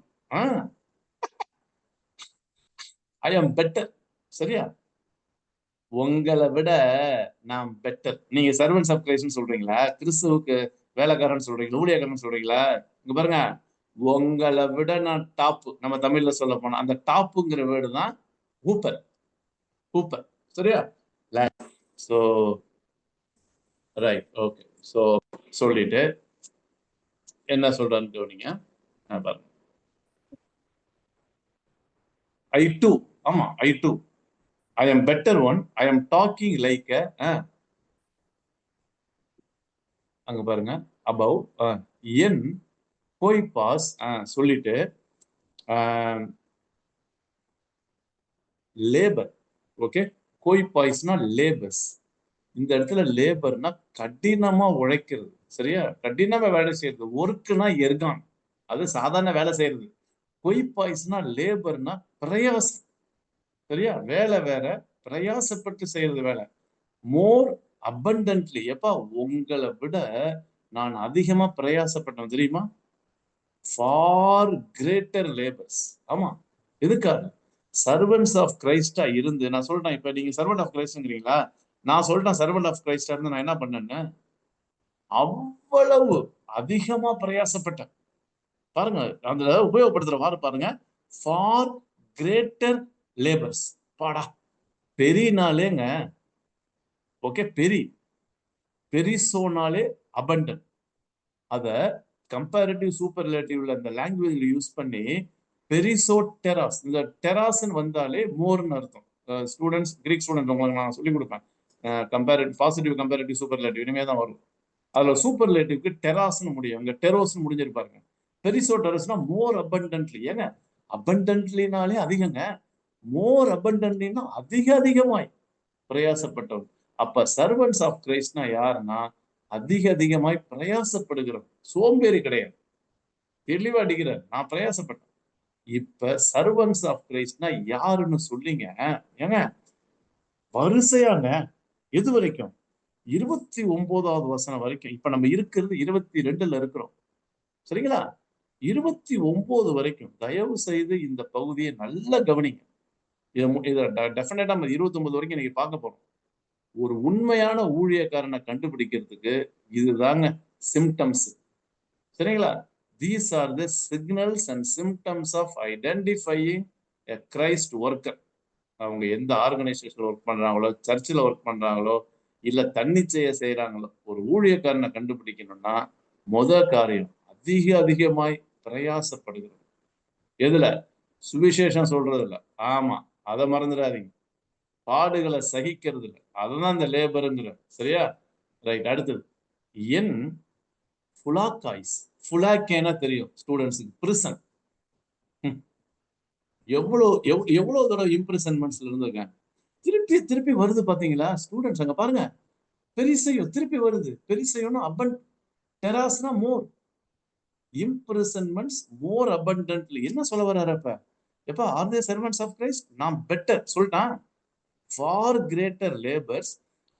I am better. சரியா? உங்களை விட நான் பெட்டர். நீங்க சர்வன்ஸ் ஆஃப் கிரைஸ்ட்னு சொல்றீங்களா, கிறிஸ்துவுக்கு வேலைக்காரன் சொல்றீங்களா, ஊழியக்காரன் சொல்றீங்களா? இங்க பாருங்க, உங்களை விட நான் டாப். நம்ம தமிழ்ல சொல்ல போனா அந்த டாப்புங்கிற வேர்டு தான் ஹூப்பர். சரியா? So right, okay. சோ சொல்லிட்டு என்ன சொல்றான்னு கவனிங்க. பாருங்க, ஐ டூ. ஆமா, ஐ two. I am better one. I am talking like a அங்க பாருங்க above என் போய் பாஸ் சொல்லிட்டு லேபர். ஓகே, கோய் பாய்ஸ்னா லேபர்ஸ். இந்த இடத்துல லேபர்னா கடினமா உழைக்கிறது. சரியா? கடினமா வேலை செய்யறது. ஒர்க்குனா எர்கான், அது சாதாரண வேலை செய்யறது. கொய் பாய்ஸ்னா லேபர்னா பிரயாசம். சரியா? வேலை வேற, பிரயாசப்பட்டு செய்யறது வேலை. மோர் அபண்டன்ட்லி. எப்பா, உங்களை விட நான் அதிகமா பிரயாசப்பட்டேன் தெரியுமா? For greater labours. ஆமா, எதுக்காக? சர்வன்ஸ் ஆஃப் கிரைஸ்டா இருந்து. நான் சொல்றேன், இப்ப நீங்க சர்வன்ட் ஆஃப் கிரைஸ்ட்ங்கிறீங்களா, நான் சொல்றேன் சர்வன்ட் ஆஃப் கிரைஸ்டா இருந்து நான் என்ன பண்ணேன்னு, அவ்வளவு அதிகமா பிரயாசப்பட்டேன். பாருங்க, அந்த உபயோகப்படுத்துற மாதிரி பாருங்க. For greater labours. பாடா, பெரியனாலேங்க. ஓகே, பெரிசோனாலே அபண்டன். அத கம்பேரிட்டிவ் சூப்பர்லேட்டிவ்ல அந்த லாங்குவேஜ்ல யூஸ் பண்ணி பெரிசோ டெராஸ். இந்த டெராஸ்ன்னு வந்தாலே மோர்னு அர்த்தம். ஸ்டூடெண்ட்ஸ், கிரீக் ஸ்டூடெண்ட் உங்களுக்கு நான் சொல்லிக் கொடுப்பேன். கம்பேரிட்டிவ், பாசிட்டிவ் கம்பேரிட்டிவ் சூப்பர்லேட்டிவ் இனிமே தான் வரும். அதுல சூப்பர்லேட்டிவ்க்கு டெராஸ்னு முடியும், அங்க டெரோஸ்னு முடிஞ்சிருப்பாருங்க. பெரிசோ டெரஸ்னா மோர் அபண்டன்ட்லி. ஏங்க, அபண்டன்ட்லினாலே அதிகங்க. மோர் அபண்டன்ட்லினா அதிகமாய் பிரயாசப்பட்டவர். அப்ப சர்வன்ஸ் ஆஃப் கிரைஸ்ட்னா யாருன்னா அதிகமாய் பிரயாசப்படுகிறோம். சோம்பேறி கிடையாது, தெளிவா அடிக்கிறார். நான் பிரயாசப்பட்டேன். இப்ப சர்வன்ஸ் ஆஃப் கிரைஸ்ட்னா யாருன்னு சொல்லிங்க. ஏங்க, வரிசையாங்க. எது வரைக்கும்? 29வது வசனம் வரைக்கும். இப்ப நம்ம இருக்கிறது 22ல இருக்கிறோம். சரிங்களா? 29 வரைக்கும் தயவு செய்து இந்த பகுதியை நல்லா கவனிங்க. இதை டெஃபினட்டா நம்ம 29 வரைக்கும் இன்னைக்கு பார்க்க போறோம். ஒரு உண்மையான ஊழியக்காரனை கண்டுபிடிக்கிறதுக்கு இதுதாங்க சிம்டம்ஸ். சரிங்களா? These are the signals and symptoms of identifying a Christ worker. அவங்க எந்த ஆர்கனைசேஷன்ல ஒர்க் பண்றாங்களோ, சர்ச்சில் ஒர்க் பண்றாங்களோ, இல்ல தன்னிச்சைய செய்யறாங்களோ, ஒரு ஊழியக்காரனை கண்டுபிடிக்கணும்னா காரியம் அதிகமாய் பிரயாசப்படுகிறது. எதுல? சுவிசேஷம் சொல்றது இல்ல. ஆமா, அதை மறந்துடாதீங்க. பாடுகளை சகிக்கிறது இல்லை, அதுதான் இந்த லேபருங்கிற. சரியா? ரைட். அடுத்தது என் புலாக்காய்ஸ். புலாக்கேனா தெரியும் ஸ்டூடெண்ட்ஸுக்கு, பிரிசன். எவ்வளவு தடவை இம்ப்ரிசன்மெண்ட்ஸ்ல இருந்திருக்காங்க. திருப்பி வருது பாத்தீங்களா ஸ்டூடெண்ட்ஸ்? அங்க பாருங்க, பெரிசையும் திருப்பி வருது. பெரிசையும் அபன், டெராஸ்னா மோர். imprisonments more abundantly. என்ன சொல்ல வர்றாரு அப்ப? எப்ப are they servants of Christ? நாம் better சொல்லிட்டான். far greater labors,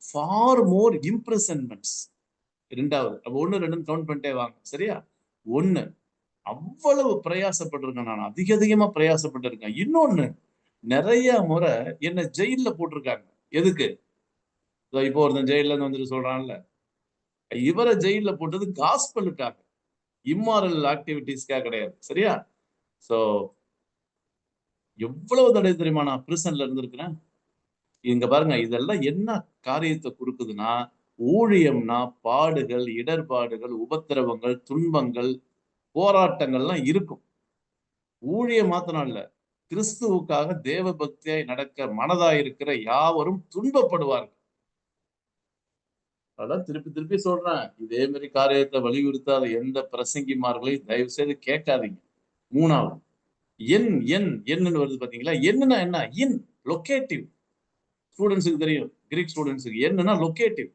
far more imprisonments. இரண்டாவது அப்ப 1 2 கவுண்ட் பண்ணிட்டே வாங்க. சரியா? 1 அவ்வளவு பிரயாசப்பட்டிருக்கேன், நான் அதிகமா பிரயாசப்பட்டிருக்கேன். இன்னொன்னு நிறைய முறை என்ன ஜெயில போட்டிருக்காங்க. எதுக்கு? இப்போ ஒருத்தன் ஜெயில இருந்து வந்துட்டு சொல்றான்ல, இவரை ஜெயில போட்டது காஸ்பலுக்காக, இம்மாரல் ஆக்டிவிட்டிஸ்க்காக கிடையாது. சரியா? சோ எவ்வளவு தடவை தெரியுமா நான் பிரிசன்ல இருந்திருக்கிறேன். இங்க பாருங்க, இதெல்லாம் என்ன காரியத்தை கொடுக்குதுன்னா, ஊழியம்னா பாடுகள், இடர்பாடுகள், உபத்திரவங்கள், துன்பங்கள், போராட்டங்கள்லாம் இருக்கும். ஊழியம் மாத்திரம் இல்ல, கிறிஸ்துவுக்காக தேவ பக்தியாய் நடக்க மனதாயிருக்கிற யாவரும் துன்பப்படுவார்கள். அதான் திருப்பி திருப்பி சொல்றேன், இதே மாதிரி காரியத்தை வலியுறுத்தாத எந்த பிரசங்கிமார்களையும் தயவு செய்து கேட்காதீங்க. மூணாவது என்னன்னு வருது பாத்தீங்களா? என்னன்னா என்ன? இன் லொகேட்டிவ். ஸ்டூடெண்ட்ஸுக்கு தெரியும், கிரீக் ஸ்டூடெண்ட்ஸுக்கு என்னன்னா லொகேட்டிவ்.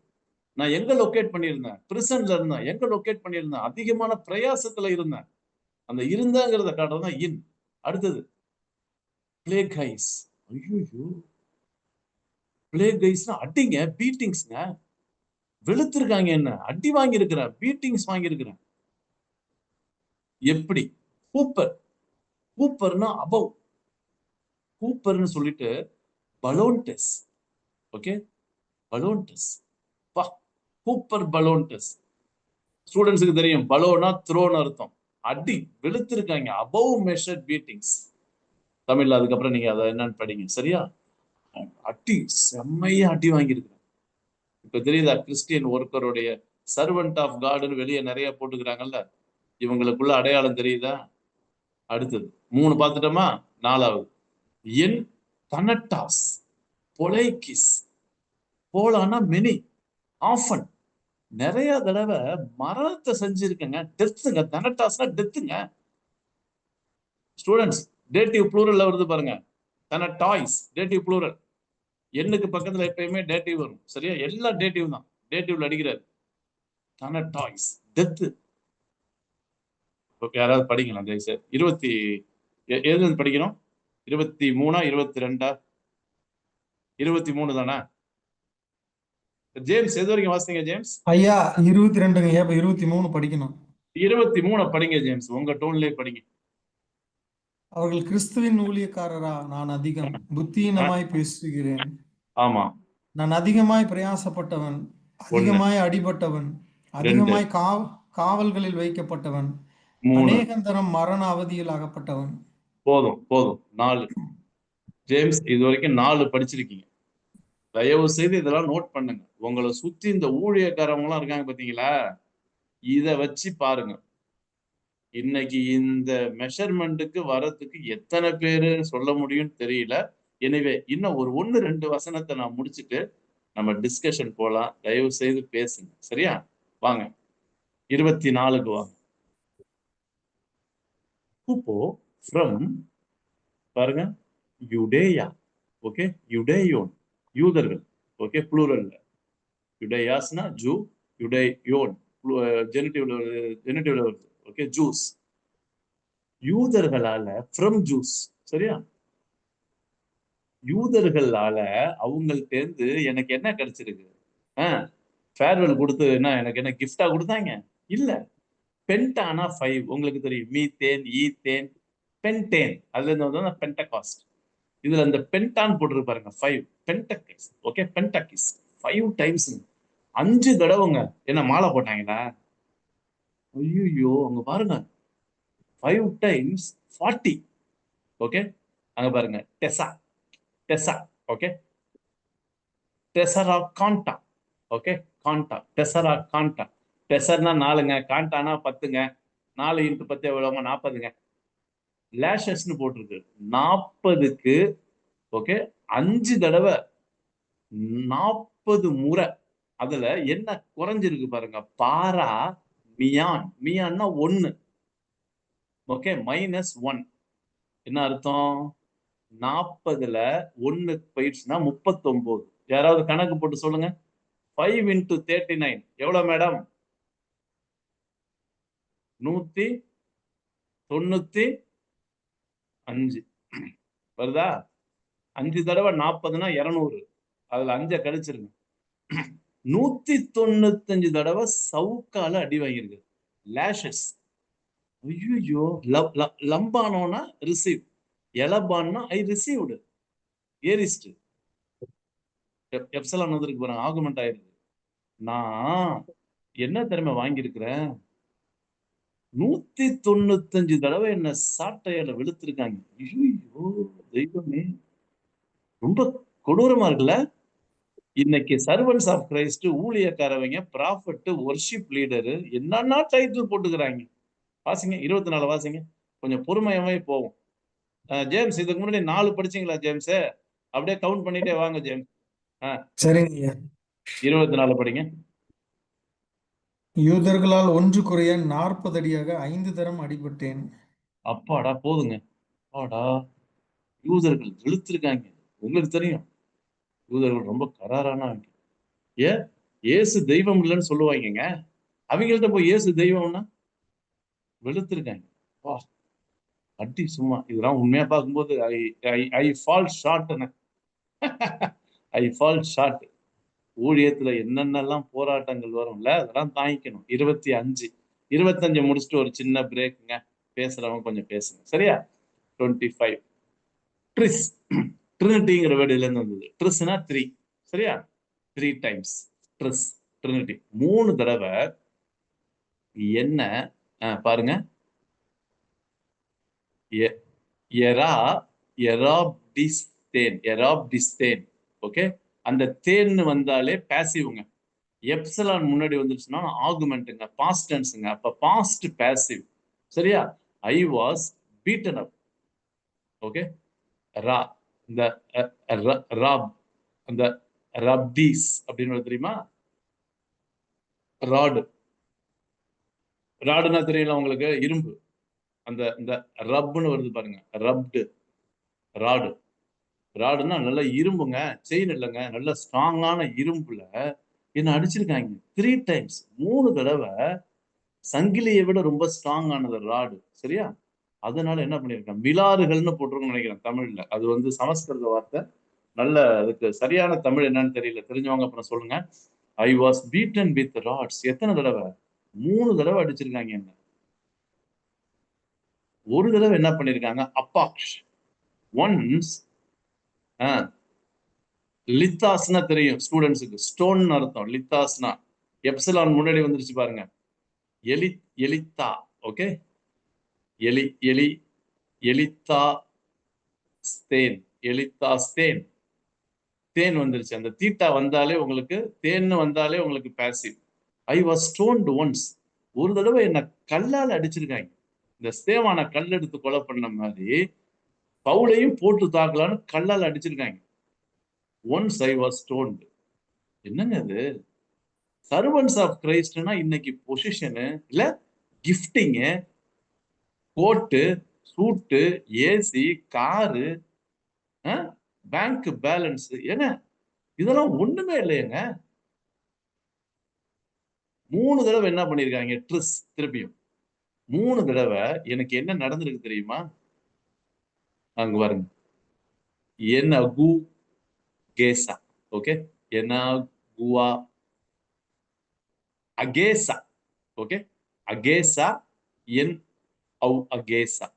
நான் எங்க லொகேட் பண்ணியிருந்தேன்? பிரிசன்ல இருந்தேன். எங்க லொகேட் பண்ணியிருந்தேன்? அதிகமான பிரயாசத்துல இருந்தேன். அந்த இருந்தாங்கிறத காட்டுறதுதான் இன். அடுத்தது பிளேக் ஐஸ். ஐயோ, பிளேக் ஐஸ்னா அடிங்க, பீட்டிங்ஸ்ங்க. வெளுத்திருக்காங்க, என்ன அடி வாங்கி இருக்கிறேன், பீட்டிங்ஸ் வாங்கி இருக்கிறேன். எப்படி? கூப்பர். கூப்பர்னா அபவ். கூப்பர்னு சொல்லிட்டு பலோன்டெஸ். ஓகே, பலோன்டெஸ். பா, கூப்பர் பலோன்டெஸ். ஸ்டூடெண்ட்ஸுக்கு தெரியும், பலோனா த்ரோன்னு அர்த்தம். அடி வெளுத்திருக்காங்க, அபவ் மெஷர் பீட்டிங்ஸ். தமிழ்ல அதுக்கப்புறம் நீங்க அதை என்னன்னு படிங்க. சரியா? அடி செம்மையா அடி வாங்கியிருக்கிறேன். இப்ப தெரியுதா கிறிஸ்டியன் ஒர்க்கருடைய சர்வெண்ட் ஆஃப் காட்னு வெளியே நிறைய போட்டுக்கிறாங்கல்ல, இவங்களுக்குள்ள அடையாளம் தெரியுதா? அடுத்தது 3 பார்த்துட்டோமா? 4வது என் தனட்டாஸ், பொலைகிஸ். போலானா மெனி, ஆஃபன், நிறைய தடவை மரணத்தை செஞ்சிருக்கேங்க. டெத்துங்க. தனட்டாஸ்னா டெத்துங்க. ஸ்டூடெண்ட்ஸ், டேட்டிவ் ப்ளூரல்ல வருது பாருங்க, தனட்டாய்ஸ், டேட்டிவ் ப்ளூரல். எண்ணுக்கு பக்கத்துல எப்பயுமே டேட்டிவ் வரும். சரியா? எல்லாம் டேட்டிவ் தான். டேட்டிவ்ல அடிக்கிறாரு. தனட்டாய்ஸ், டெத்து. யாராவது படிக்கலாம் தயவுசெய்து. 20 எதுல படிக்கணும்? 23 22 23 தானே? ஜேம்ஸ் எது வரைக்கும் வாசிங்க ஜேம்ஸ்? ஐயா 22ங்க. இப்ப 23 படிக்கணும். 23 படிங்க ஜேம்ஸ், உங்க டோன்லயே படிங்க. அவர்கள் கிறிஸ்துவின் ஊழியக்காரரா? நான் அதிகம் புத்தியீனமாய் பேசுகிறேன். ஆமா. நான் அதிகமாய் பிரயாசப்பட்டவன், அதிகமாய் அடிபட்டவன், 2 அதிகமாய் காவல்களில் வைக்கப்பட்டவன், 3 அநேகந்தரம் மரண அவதியில் அகப்பட்டவன். போதும் போதும். 4 ஜேம்ஸ் இது வரைக்கும் 4 படிச்சிருக்கீங்க. தயவு செய்து இதெல்லாம் நோட் பண்ணுங்க. உங்களை சுத்தி இந்த ஊழியக்காரவங்க எல்லாம் இருக்காங்க பாத்தீங்களா, இத வச்சு பாருங்க. இன்னைக்கு இந்த மெஷர்மெண்ட்டுக்கு வரதுக்கு எத்தனை பேரு சொல்ல முடியும்னு தெரியல. எனவே இன்னும் ஒரு 1 2 வசனத்தை நான் முடிச்சுட்டு நம்ம டிஸ்கஷன் போலாம். தயவு செய்து பேசுங்க. சரியா? வாங்க 24க்கு வாங்க. இப்போ ஃப்ரம் பாருங்க, யுடேயா. ஓகே, யுடேயோன், யூதர்கள். ஓகே, ப்ளூரல்ல. யுடேயாஸ்னா ஜூ, யுடேயோன் ஜெனிட்டிவ்ல வருது. Okay, Jews. யூதர்களால ஃப்ரம் ஜூஸ். சரியா? யூதர்களால அவங்கள்ட்ட இருந்து எனக்கு என்ன கிடைச்சிருக்கு? ஃபேர்வெல் கொடுத்து என்ன எனக்கு என்ன கிஃப்டா கொடுத்தாங்க? இல்ல. பென்டானா 5 உங்களுக்கு தெரியும். மீத்தேன், ஈத்தேன், பென்டேன், அதுல இருந்து வந்து பென்டகாஸ்ட். இதுல இந்த பென்டான் போட்டு பாருங்க, 5 பென்டகிஸ். Okay, பென்டகிஸ் 5 times, 5 தடவைங்க. என்ன மாலை போட்டாங்களா? ஐயோ, அங்க பாருங்க 5 டைம்ஸ் 40. ஓகே, அங்க பாருங்க டெசா, டெசா. ஓகே, டெசரா காண்டா. ஓகே, காண்டா, டெசரா காண்டா. டெசர்னா 4ங்க, காண்டானா 10ங்க. 4 × 10 எவ்வளவுங்க? 40ங்க. லேஷஸ்னு போட்டிருக்கு 40க்கு. ஓகே, 5 தடவை 40 முறை. அதுல என்ன குறைஞ்சிருக்கு பாருங்க, பாரா மியான். மியான்னா 1. ஓகே, -1. என்ன அர்த்தம்? 40ல 1 போயிடுச்சுன்னா 39. யாராவது கணக்கு போட்டு சொல்லுங்க. 5 × 39 எவ்வளவு மேடம்? 100 95 வருதா? 5 தடவை 40னா 200. அதுல 5 கழிச்சிருங்க. 195 தடவை சவுக்கால அடி வாங்கியிருக்கு. லேஷஸ். ஐயோ, லம்பானோனா ரிசீவ், எலபான்னா ஐ ரிசீவ்டு, ஏரிஸ்ட், எப்சலான் வந்திருக்கு பாருங்க, ஆகுமெண்ட் ஆயிருக்கு. நான் என்ன திறமை வாங்கியிருக்கிறேன்? 195 தடவை என்ன சாட்டையில வெளுத்திருக்காங்க. ஐயோ தெய்வமே, ரொம்ப கொடூரமா இருக்குல்ல. இன்னைக்கு சர்வன்ஸ் ஆஃப் கிரைஸ்ட், ஊழியக்காரவங்க, ப்ராஃபட், வொர்ஷிப் லீடரு என்னன்னா டைட்டில் போட்டுக்கிறாங்க. வாசிங்க 24 வாசிங்க, கொஞ்சம் பொறுமையாவே போவோம். ஜேம்ஸ், இதுக்கு முன்னாடி 4 படிச்சீங்களா ஜேம்ஸ்? அப்படியே கவுண்ட் பண்ணிட்டே வாங்க ஜேம்ஸ். சரிங்க. 24 படிங்க. யூதர்களால் ஒன்று குறைய 40 அடியாக 5 தரம் அடிபட்டேன். அப்பாடா, போதுங்க. அப்பாடா, யூதர்கள் வெளுத்திருக்காங்க. உங்களுக்கு தெரியும், யூதர்கள் ரொம்ப கராரானவங்க. ஏன் இயேசு தெய்வம் இல்லைன்னு சொல்லுவாங்கங்க. அவங்கள்ட்ட போய் இயேசு தெய்வம்னா வெளுத்திருக்காங்க. வா, அடி சும்மா. இதெல்லாம் உண்மையா பார்க்கும்போது I fall short. I fall short. ஊழியத்துல என்னென்னலாம் போராட்டங்கள் வரும்ல, அதெல்லாம் தாங்கிக்கணும். 25 முடிச்சுட்டு ஒரு சின்ன பிரேக்குங்க. பேசுறவங்க கொஞ்சம் பேசுங்க, சரியா? 25 ட்ரிஸ், ட்ரினிட்டிங்கிற வேர்டுல இருந்து வந்தது. ட்ரிஸ்னா 3, சரியா? 3 டைம்ஸ் ட்ரிஸ், ட்ரினிட்டி. 3 தடவை என்ன பாருங்க, எராப்டிஸ்தேன். ஓகே, அந்த தேன்னு வந்தாலே பாசிவ்ங்க. எப்சலான் முன்னாடி வந்துருச்சுன்னா ஆகுமெண்ட்டுங்க, பாஸ்ட் டென்ஸ்ங்க. அப்ப பாஸ்ட் பாசிவ், சரியா? I was beaten up. Okay, ரா, இந்த ராப், அந்த ரப்டீஸ் அப்படின்னு தெரியுமா? ராடு, ராடுனா தெரியல உங்களுக்கு, இரும்பு. அந்த இந்த ரப்னு வருது பாருங்க, ரப்டு, ராடு. ராடுன்னா நல்ல இரும்புங்க, செயின் இல்லைங்க, நல்ல ஸ்ட்ராங்கான இரும்புல என்ன அடிச்சிருக்காங்க 3 டைம்ஸ். 3 தடவை. சங்கிலியை விட ரொம்ப ஸ்ட்ராங் ஆனது ராடு, சரியா? அதனால என்ன பண்ணிருக்கேன், மிலாறுகள்னு போட்டிருக்கோம்னு நினைக்கிறேன் தமிழ்ல. அது வந்து சமஸ்கிருத வார்த்தை. நல்ல, அதுக்கு சரியான தமிழ் என்னன்னு தெரியல, தெரிஞ்சவங்க அப்புறம் சொல்லுங்க. I was beaten with rods. எத்தனை தடவை? 3 தடவை அடிச்சிருக்காங்க என்ன. ஒரு தடவை என்ன பண்ணிருக்காங்க, அப்பாக்ஷ். ஒன்ஸ் லித்தாஸ்னா தெரியும் ஸ்டூடெண்ட்ஸுக்கு, ஸ்டோன் அர்த்தம். லித்தாஸ்னா எப்சிலான் முன்னாடி வந்துருச்சு பாருங்க, எலித்தா. ஓகே, எலித்தா ஸ்தேன், எலித்தா ஸ்தேன். தேன் வந்துருச்சு. அந்த தீட்டா வந்தாலே உங்களுக்கு, தேன்னு வந்தாலே உங்களுக்கு passive. I was stoned once. ஒரு தடவை என்ன கல்லால் அடிச்சிருக்காங்க. இந்த ஸ்தேவான கல் எடுத்து கொலை பண்ண மாதிரி பவுலையும் போட்டு தாக்கலான்னு கல்லால் அடிச்சிருக்காங்க. Once I was stoned. என்னங்க இது? சர்வன்ஸ் ஆஃப் கிரைஸ்ட்னா இன்னைக்கு பொசிஷனு இல்ல, கிஃப்டிங்கு, கோட்டு, சூட்டு, ஏசி, காரு, பேங்க் பேலன்ஸ், ஏங்க இதெல்லாம் ஒண்ணுமே இல்லையங்க. 3 தடவை என்ன பண்ணிருக்காங்க, ட்ரிஸ். திருப்பியும் 3 தடவை. எனக்கு என்ன நடந்திருக்கு தெரியுமா? அங்க பாருங்க, என்அகு கேசா. ஓகே, என்அகுவா அகேசா. ஓகே, அகேசா, என் அவு அகேசா.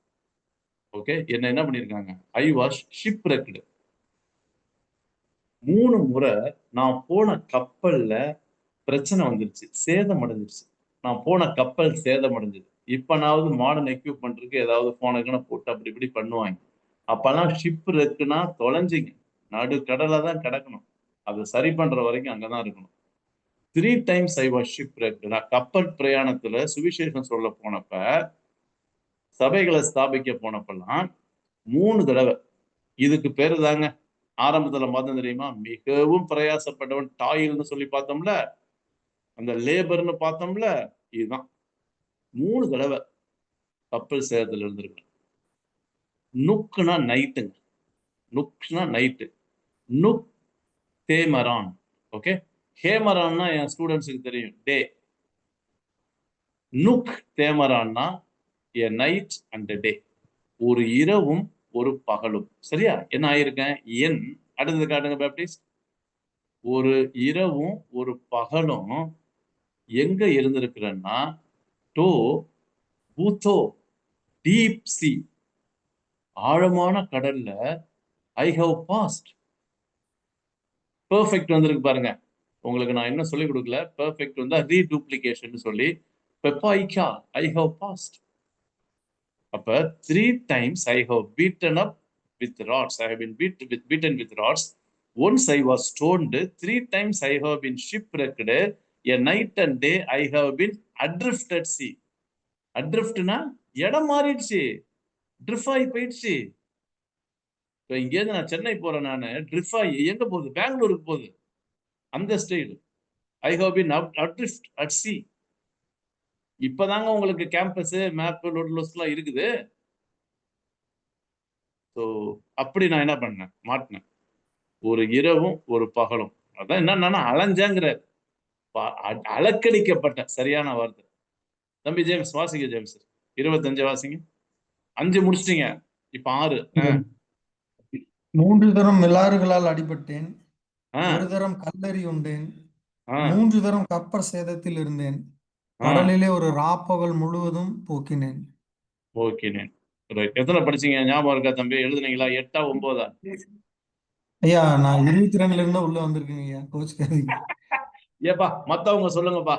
ஓகே, என்ன பண்ணிருக்காங்க, ஐ வாஸ் ஷிப்ரெக்டு. 3 முறை நான் போன கப்பல்ல பிரச்சனை வந்துருச்சு, சேதம் அடைஞ்சிருச்சு. நான் போன கப்பல் சேதம் அடைஞ்சது. இப்பனாவது மாடர்ன் எக்யூப்மெண்ட் இருக்கு, ஏதாவது போனுக்குன்னு போட்டு அப்படி இப்படி பண்ணுவாங்க. அப்பெல்லாம் ஷிப் ரெக்குன்னா தொலைஞ்சிங்க, நடு கடலை தான் கிடக்கணும். அதை சரி பண்ற வரைக்கும் அங்கதான் இருக்கணும். 3 டைம்ஸ் ஐ வாஸ் ஷிப் ரெக்டு. நான் கப்பல் பிரயாணத்துல சுவிசேஷம் சொல்ல போனப்ப, சபைகளை ஸ்தாபிக்க போனப்பெல்லாம் 3 தடவை. இதுக்கு பேரு தாங்க ஆரம்பத்துல பார்த்தோம் தெரியுமா, மிகவும் பிரயாசப்பட்டவன், டாயில்னு சொல்லி பார்த்தோம்ல, அந்த லேபர்னு பார்த்தோம்ல, இதுதான். 3 தடவை கப்பல் சேதத்துல இருந்திருக்கு. நுக்குனா நைட்டுங்க, நுக்னா நைட்டு. நுக் தேமரான். ஓகே, ஹேமரான்னா என் ஸ்டூடெண்ட்ஸுக்கு தெரியும், டே. நுக் தேமரான்னா a night and a day. ஒரு இரவும் ஒரு பகலும். சரியா? என்ன ஆயிருக்கேன்? என் அடுத்தது காட்டுங்க பேப்டிஸ்ட். ஒரு இரவும் ஒரு பகலும் எங்க இருந்திருக்கிறேன்னா டோ பூத்தோ டீப் சி, ஆழமான கடல்ல ஐ ஹவ் பாஸ்ட். பெர்ஃபெக்ட் வந்திருக்கு பாருங்க. உங்களுக்கு நான் என்ன சொல்லிக் கொடுக்கல. பெர்ஃபெக்ட் வந்தா ரீடூப்ளிகேஷன் சொல்லி பெப்பாய்க்கா ஐ ஹவ் பாஸ்ட். அப்ப 3 times I have beaten up with rods. I have been beaten with rods. Once I was stoned. 3 times I have been shipwrecked. A night and day I have been adrift at sea. Adriftனா இடம் மாறிடுச்சு. ட்ரிஃப் ஆகி போயிடுச்சு. இப்போ இங்கேருந்து நான் சென்னை போறேன், நான் ட்ரிஃப் ஆகி எங்க போகுது? பெங்களூருக்கு போகுது. அந்த style. I have been adrift at sea. இப்பதாங்க உங்களுக்கு கேம்பஸ் மேப் லோட்லோஸ்லாம் இருக்குது. ஸோ அப்படி நான் என்ன பண்ணேன்? மாட்டினேன். ஒரு இரவும் ஒரு பகலும். அதான் என்னன்னா அலைஞ்சேங்கிற அலக்கடிக்கப்பட்ட சரியான வார்த்தை. தம்பி ஜேம்ஸ் வாசிங்க. ஜேம்ஸ் 25 வாசிங்க. 5 முடிச்சிட்டீங்க, இப்ப 6. 3 தரம் மிலாறுகளால் அடிபட்டேன், ஒரு தரம் கல்லறி உண்டேன், 3 தரம் கப்பர் சேதத்தில் இருந்தேன், கடலிலே ஒரு ராப்பகல் முழுவதும் போக்கினேன். ரைட். எத்தனை படிச்சீங்க? ஞாபகம் இருக்கா தம்பி? எழுதுனீங்களா? 8ஆ 9ஆ? ஐயா நான் 22ல இருந்து உள்ள வந்திருக்கேங்க ஐயா, கோச்சுக்காதீங்க. ஏப்பா மத்தவங்க சொல்லுங்கப்பா,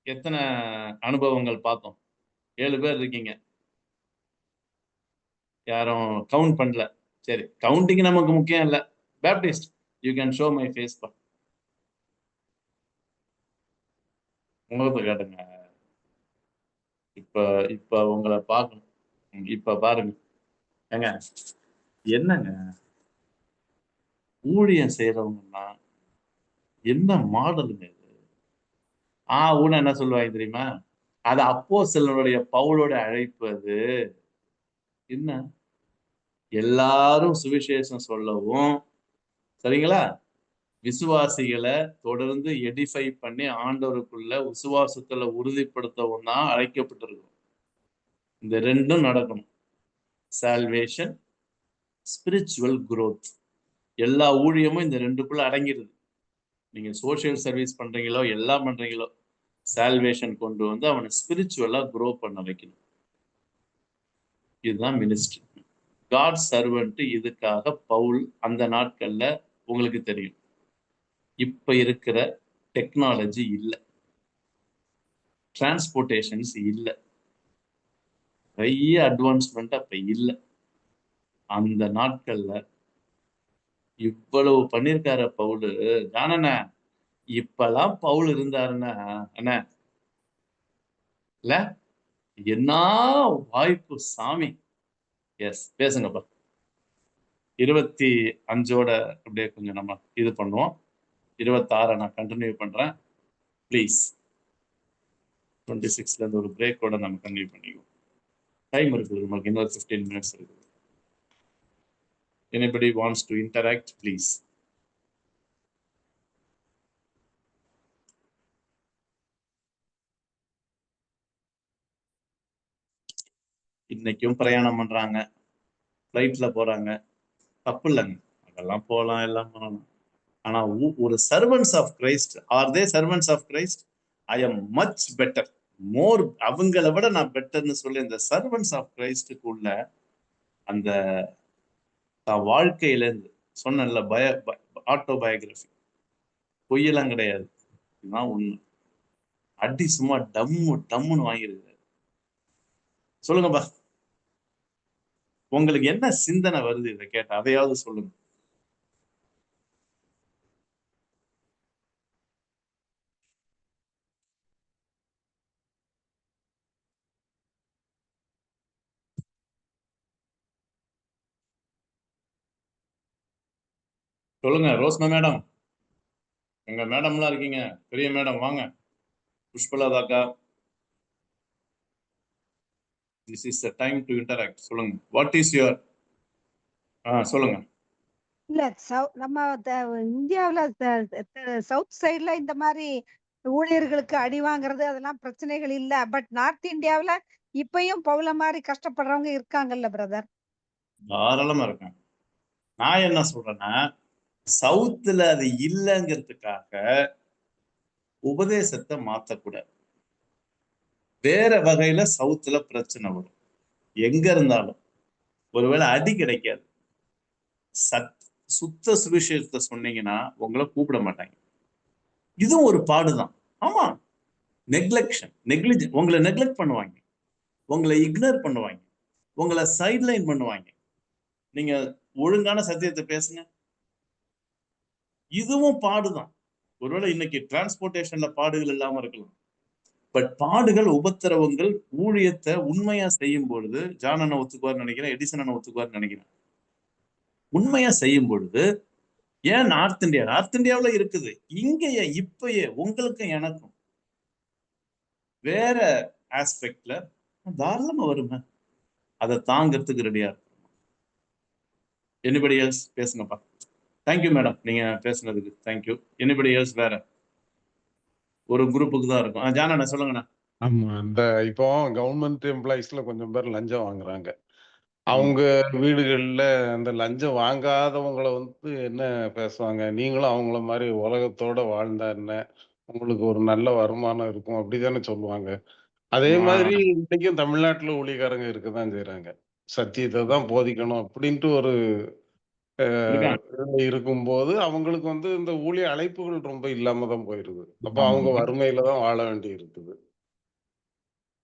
எத்தனை அனுபவங்கள் பார்த்தோம்? 7 பேர் இருக்கீங்க, யாரும் கவுண்ட் பண்ணல. சரி, கவுண்டிங் நமக்கு முக்கியம் இல்ல. Baptist you can show my face பா. முகத்தை காட்டுங்க. இப்ப உங்களை பார்க்கணும். இப்ப பாருங்க. ஏங்க என்னங்க ஊழியம் செய்யறவங்கன்னா என்ன மாடலுங்க இது? ஊன என்ன சொல்லுவாங்க தெரியுமா? அது அப்போஸ்தலனுடைய பவுலோட அழைப்பு. அது என்ன? எல்லாரும் சுவிசேஷம் சொல்லவும், சரிங்களா, விசுவாசிகளை தொடர்ந்து எடிஃபை பண்ணி ஆண்டவருக்குள்ள விசுவாசத்துல உறுதிப்படுத்தவும் தான் அழைக்கப்பட்டிருக்கும். இந்த ரெண்டும் நடக்கணும். Salvation, spiritual growth. எல்லா ஊழியமும் இந்த ரெண்டுக்குள்ள அடங்கிடுது. நீங்க சோசியல் சர்வீஸ் பண்றீங்களோ, எல்லாம் பண்றீங்களோ, சால்வேஷன் கொண்டு வந்து அவனை ஸ்பிரிச்சுவலா குரோ பண்ண வைக்கணும். இதுதான் மினிஸ்ட்ரி. God servant. இதுக்காக பவுல் அந்த நாட்கள்ல உங்களுக்கு தெரியும், இப்ப இருக்கிற டெக்னாலஜி இல்லை, டிரான்ஸ்போர்டேஷன்ஸ் இல்லை, நிறைய அட்வான்ஸ்மெண்ட் அப்ப இல்லை. அந்த நாட்கள்ல இவ்வளவு பண்ணிருக்கார பவுலு. தானண்ணா இப்பெல்லாம் பவுல் இருந்தாருன்னா என்ன இல்ல? என்ன வாய்ப்பு சாமி. எஸ், பேசுங்கப்பா. 25ஓட அப்படியே கொஞ்சம் நம்ம இது பண்ணுவோம். 26 நான் கண்டினியூ பண்றேன். ப்ளீஸ் 26ல இருந்து ஒரு பிரேக்கோட நம்ம கண்டினியூ பண்ணிக்குவோம். டைம் இருக்குது நமக்கு, இன்னொரு 15 minutes இருக்குது. Anybody wants to interact, please. இன்னைக்கும் பிரயாணம் பண்றாங்க, ஃப்ளைட்ல போறாங்க, தப்பு இல்லைங்க, அதெல்லாம் போகலாம், எல்லாம் பண்ணலாம். ஆனா ஒரு servants of Christ, are they servants of Christ? I am much better, more, அவங்களை விட நான் பெட்டர்னு சொல்லி இந்த சர்வன்ட்ஸ் ஆஃப் கிரைஸ்டுக்கு உள்ள அந்த வாழ்க்கையில இருந்து சொன்னல ஆட்டோபயோகிராஃபி, பொய்யெல்லாம் கிடையாது, இதுதான் உண்மை. அடி சும்மா டம்முன்னு வாங்கிருக்கு. சொல்லுங்கப்பா, உங்களுக்கு என்ன சிந்தனை வருது இதை கேட்ட? அதையாவது சொல்லுங்க. சொல்லுங்க ரோஸ்னா மேடம், எங்க மேடம்லாம் இருக்கீங்க, பெரிய மேடம் வாங்க. புஷ்பலதாக்கா, this is the time to interact. சொல்லுங்க, what is your சொல்லுங்க. இல்ல நம்ம இந்தியாவுல சவுத் சைடுல இந்த மாதிரி ஊழியர்களுக்கு அடி வாங்குறது அதெல்லாம் பிரச்சனைகள் இல்ல. பட் நார்த் இந்தியாவுல இப்பயும் பவுல மாதிரி கஷ்டப்படுறவங்க இருக்காங்கல்ல பிரதர். தாராளமா இருக்காங்க. நான் என்ன சொல்றேன்னா, சவுத்துல அது இல்லைங்கிறதுக்காக உபதேசத்தை மாத்தக்கூடாது. வேற வகையில சவுத்துல பிரச்சனை வரும். எங்க இருந்தாலும் ஒருவேளை அடி கிடைக்காது. சுத்த சுவிசேஷத்தை சொன்னீங்கன்னா உங்களை கூப்பிட மாட்டாங்க. இதுவும் ஒரு பாடுதான். ஆமா, உங்களை நெக்லெக்ட் பண்ணுவாங்க, உங்களை இக்னோர் பண்ணுவாங்க, உங்களை சைட்லைன் பண்ணுவாங்க. நீங்க ஒழுங்கான சத்தியத்தை பேசுங்க. இதுவும் பாடுதான். ஒருவேளை இன்னைக்கு டிரான்ஸ்போர்டேஷன்ல பாடுகள் இல்லாம இருக்கலாம். பட் பாடுகள், உபத்திரவங்கள், ஊழியத்தை உண்மையா செய்யும் பொழுது, ஜான் அண்ணா ஒத்துக்குவார் நினைக்கிறேன், எடிசன் அண்ணா ஒத்துக்குவார் நினைக்கிறேன், உண்மையா செய்யும் பொழுது, ஏன் நார்த் இந்தியாவுல இருக்குது, இங்கேயே இப்பயே உங்களுக்கும் எனக்கும் வேற ஆஸ்பெக்ட்ல தாராளமா வருங்க. அதை தாங்கிறதுக்கு ரெடியா இருக்கும். எனிபடி எல்ஸ் பேசுங்கப்பா. தேங்க்யூ மேடம், நீங்க பேசுனதுக்கு தேங்க்யூ. Anybody else? வேற ஒரு குரூப்புக்கு தான் இருக்கும். ஜானா சொல்லுங்கண்ணா. ஆமா, இந்த இப்போ கவர்மெண்ட் எம்ப்ளாயிஸ்ல கொஞ்சம் பேர் லஞ்சம் வாங்குறாங்க. அவங்க வீடுகள்ல அந்த லஞ்சம் வாங்காதவங்களை வந்து என்ன பேசுவாங்க, நீங்களும் அவங்கள மாதிரி உலகத்தோட வாழ்ந்தா என்ன, உங்களுக்கு ஒரு நல்ல வருமானம் இருக்கும் அப்படிதானே சொல்லுவாங்க. அதே மாதிரி இன்னைக்கும் தமிழ்நாட்டுல ஊழியக்காரங்க இருக்கதான் செய்யறாங்க. சத்தியத்தை தான் போதிக்கணும் அப்படின்ட்டு ஒரு இருக்கும்போது அவங்களுக்கு வந்து இந்த ஊழிய அழைப்புகள் ரொம்ப இல்லாம தான் போயிருது. அப்ப அவங்க வறுமையில தான் வாழ வேண்டி இருக்குது.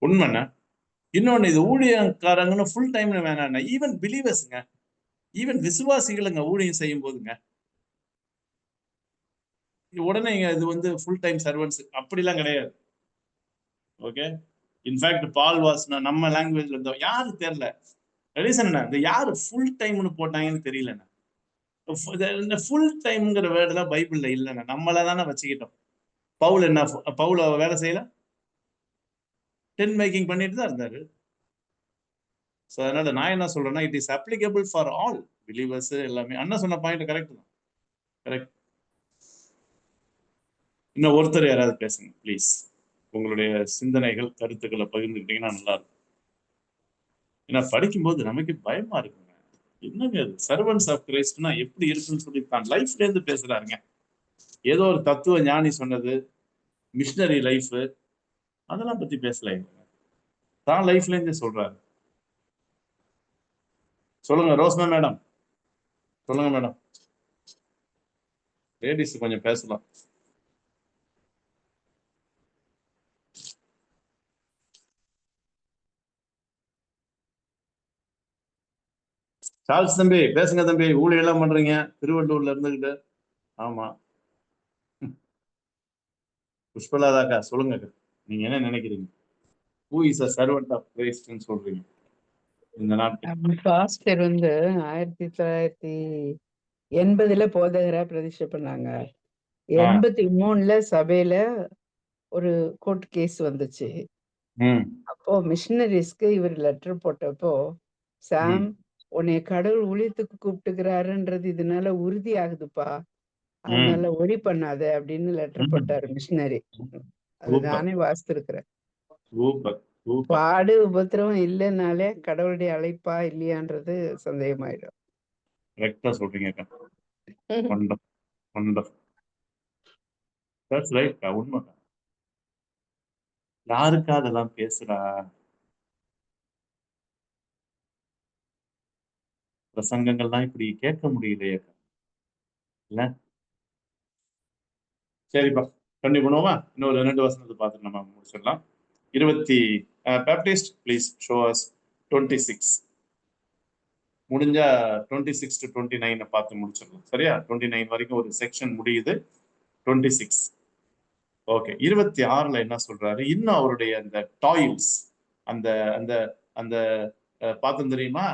உண்மைண்ணா. இன்னொன்னு, இது ஊழியக்காரங்கன்னு ஃபுல் டைம்ல வேணாண்ணா, ஈவன் பிலீவர்ஸுங்க, ஈவன் விசுவாசிகளுங்க ஊழியம் செய்யும் போதுங்க, உடனே இது வந்து ஃபுல் டைம் சர்வன்ஸ் அப்படிலாம் கிடையாது. ஓகே, இன்ஃபேக்ட் பால் வாஸ்னா நம்ம லாங்குவேஜ்ல இருந்தோம், யாரு தெரியல ரீசன் என்ன, இந்த யாரு ஃபுல் டைம்னு போட்டாங்கன்னு தெரியலண்ணா. இந்த ஃபுல் டைம்ங்கிற வேர்டுலாம் பைபிள்ல இல்லைண்ணா, நம்மள தானே வச்சுக்கிட்டோம். பவுல் என்ன, பவுல் வேலை செய்யல, டென் மேக்கிங் பண்ணிட்டு தான் இருந்தாரு. ஸோ அதனால நான் என்ன சொல்றேன்னா, it is applicable for all believers எல்லாமே. அண்ணா சொன்ன பாயிண்ட் கரெக்ட் தான், கரெக்ட். இன்னும் ஒருத்தர் யாராவது பேசுங்க ப்ளீஸ். உங்களுடைய சிந்தனைகள், கருத்துக்களை பகிர்ந்துக்கிட்டீங்கன்னா நல்லா இருக்கும். ஏன்னா படிக்கும்போது நமக்கு பயமா இருக்குங்க. என்னங்க அது, சர்வன்ஸ் ஆஃப் கிரைஸ்ட்னா எப்படி இருக்குன்னு சொல்லி தான் லைஃப்ல இருந்து பேசுறாருங்க. ஏதோ ஒரு தத்துவ ஞானி சொன்னது, மிஷினரி லைஃப், அதெல்லாம் பத்தி பேசல, தான் லைஃப்ல இருந்து சொல்றாரு. சொல்லுங்க ரோஸ்னா மேடம், சொல்லுங்க மேடம். லேடிஸ் கொஞ்சம் பேசலாம். சார்ல்ஸ் தம்பி பேசுங்க தம்பி, ஊழியெல்லாம் பண்றீங்க திருவள்ளூர்ல இருந்துகிட்டு. ஆமா, புஷ்பலாதாக்கா சொல்லுங்க, நீங்க என்ன நினைக்கிறீங்க? Who is a servant of Christ ன்னு சொல்றீங்க இந்த நாட்டுக்கு? பாஸ்டர் வந்து 1980 போதகரா பிரதிஷ்டை பண்ணாங்க. 83 சபையில ஒரு கோர்ட் கேஸ் வந்துச்சு. அப்போ மிஷினரிஸ்க்கு இவர் லெட்டர் போட்டப்போ, சாம் உன்னை கடவுள் ஊழியத்துக்கு கூப்பிட்டுக்கிறாருன்றது இதனால உறுதி ஆகுதுப்பா, அதனால ஒரி பண்ணாத அப்படின்னு லெட்டர் போட்டாரு மிஷினரி. அது நானே வாசித்திருக்கிறேன். பாடு உபத்திரவம் இல்லைன்னாலே கடவுளுடைய அழைப்பா இல்லையான்றது சந்தேகமாயிடும். கரெக்டா சொல்றீங்க. உண்மைதான். யாருக்கா அதெல்லாம் பேசுறா? பிரசங்கங்கள்லாம் இப்படி கேட்க முடியலையே இல்ல. சரிப்பா, கண்டிப்பா பண்ணுவோமா? இன்னொரு 2 வசனத்தை பார்த்துட்டு நம்ம முடிச்சிடலாம். 20 பேப்டிஸ்ட் ப்ளீஸ் ஷோ அஸ் 26. முடிஞ்சா 26 to 29 பார்த்து முடிச்சிடலாம். சரியா? 29 வரைக்கும் ஒரு செக்ஷன் முடியுது. 26 ஓகே. 26ல என்ன சொல்றாரு, இன்னும் அவருடைய அந்த டாயில்ஸ், அந்த அந்த அந்த பார்த்தோம் தெரியுமா,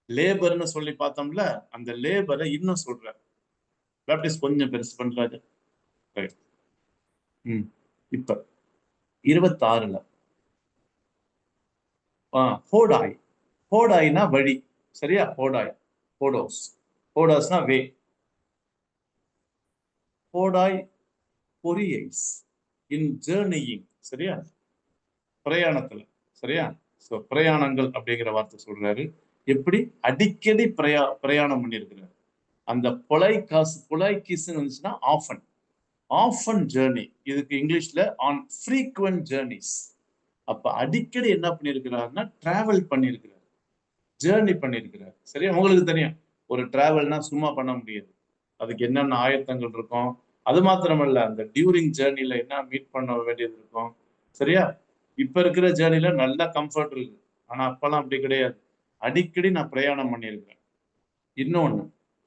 லேபர்னு சொல்லி பார்த்தோம்ல, அந்த லேபரை இன்னும் சொல்றாரு. பேப்டிஸ்ட் கொஞ்சம் பெருசு பண்றாரு. இப்ப 26ல ஹோடாய், ஹோடாய்னா வழி, சரியா? ஹோடாய், ஹோடோஸ், ஹோடாஸ்னா வே, ஹோடாய் பொரியைஸ் இன் ஜேர்னியிங், சரியா? பிரயாணத்துல, சரியா? ஸோ பிரயாணங்கள் அப்படிங்கிற வார்த்தை சொல்றாரு. எப்படி அடிக்கடி பிரயாணம் பண்ணியிருக்கிறார். அந்த பொலைக்கிஸ்ன்னு வந்துச்சுன்னா ஆஃபன் ஜேர்னி. இதுக்கு இங்கிலீஷ்ல ஆன் ஃப்ரீக்வென்ட் ஜேர்னிஸ். அப்ப அடிக்கடி என்ன பண்ணியிருக்கிறாருன்னா டிராவல் பண்ணியிருக்கிறார், ஜேர்னி பண்ணியிருக்கிறார். சரியா? உங்களுக்கு தெரியும், ஒரு டிராவல்னா சும்மா பண்ண முடியாது. அதுக்கு என்னென்ன ஆயத்தங்கள் இருக்கும். அது மாத்திரமல்ல, அந்த டியூரிங் ஜேர்னில என்ன மீட் பண்ண வேண்டியது இருக்கும். சரியா? இப்ப இருக்கிற ஜேர்னில நல்ல கம்ஃபர்ட் இருக்கு. ஆனா அப்பெல்லாம் அப்படி கிடையாது. அடிக்கடி நான் பிரயாணம் பண்ணியிருக்கிறேன். இன்னொன்னு,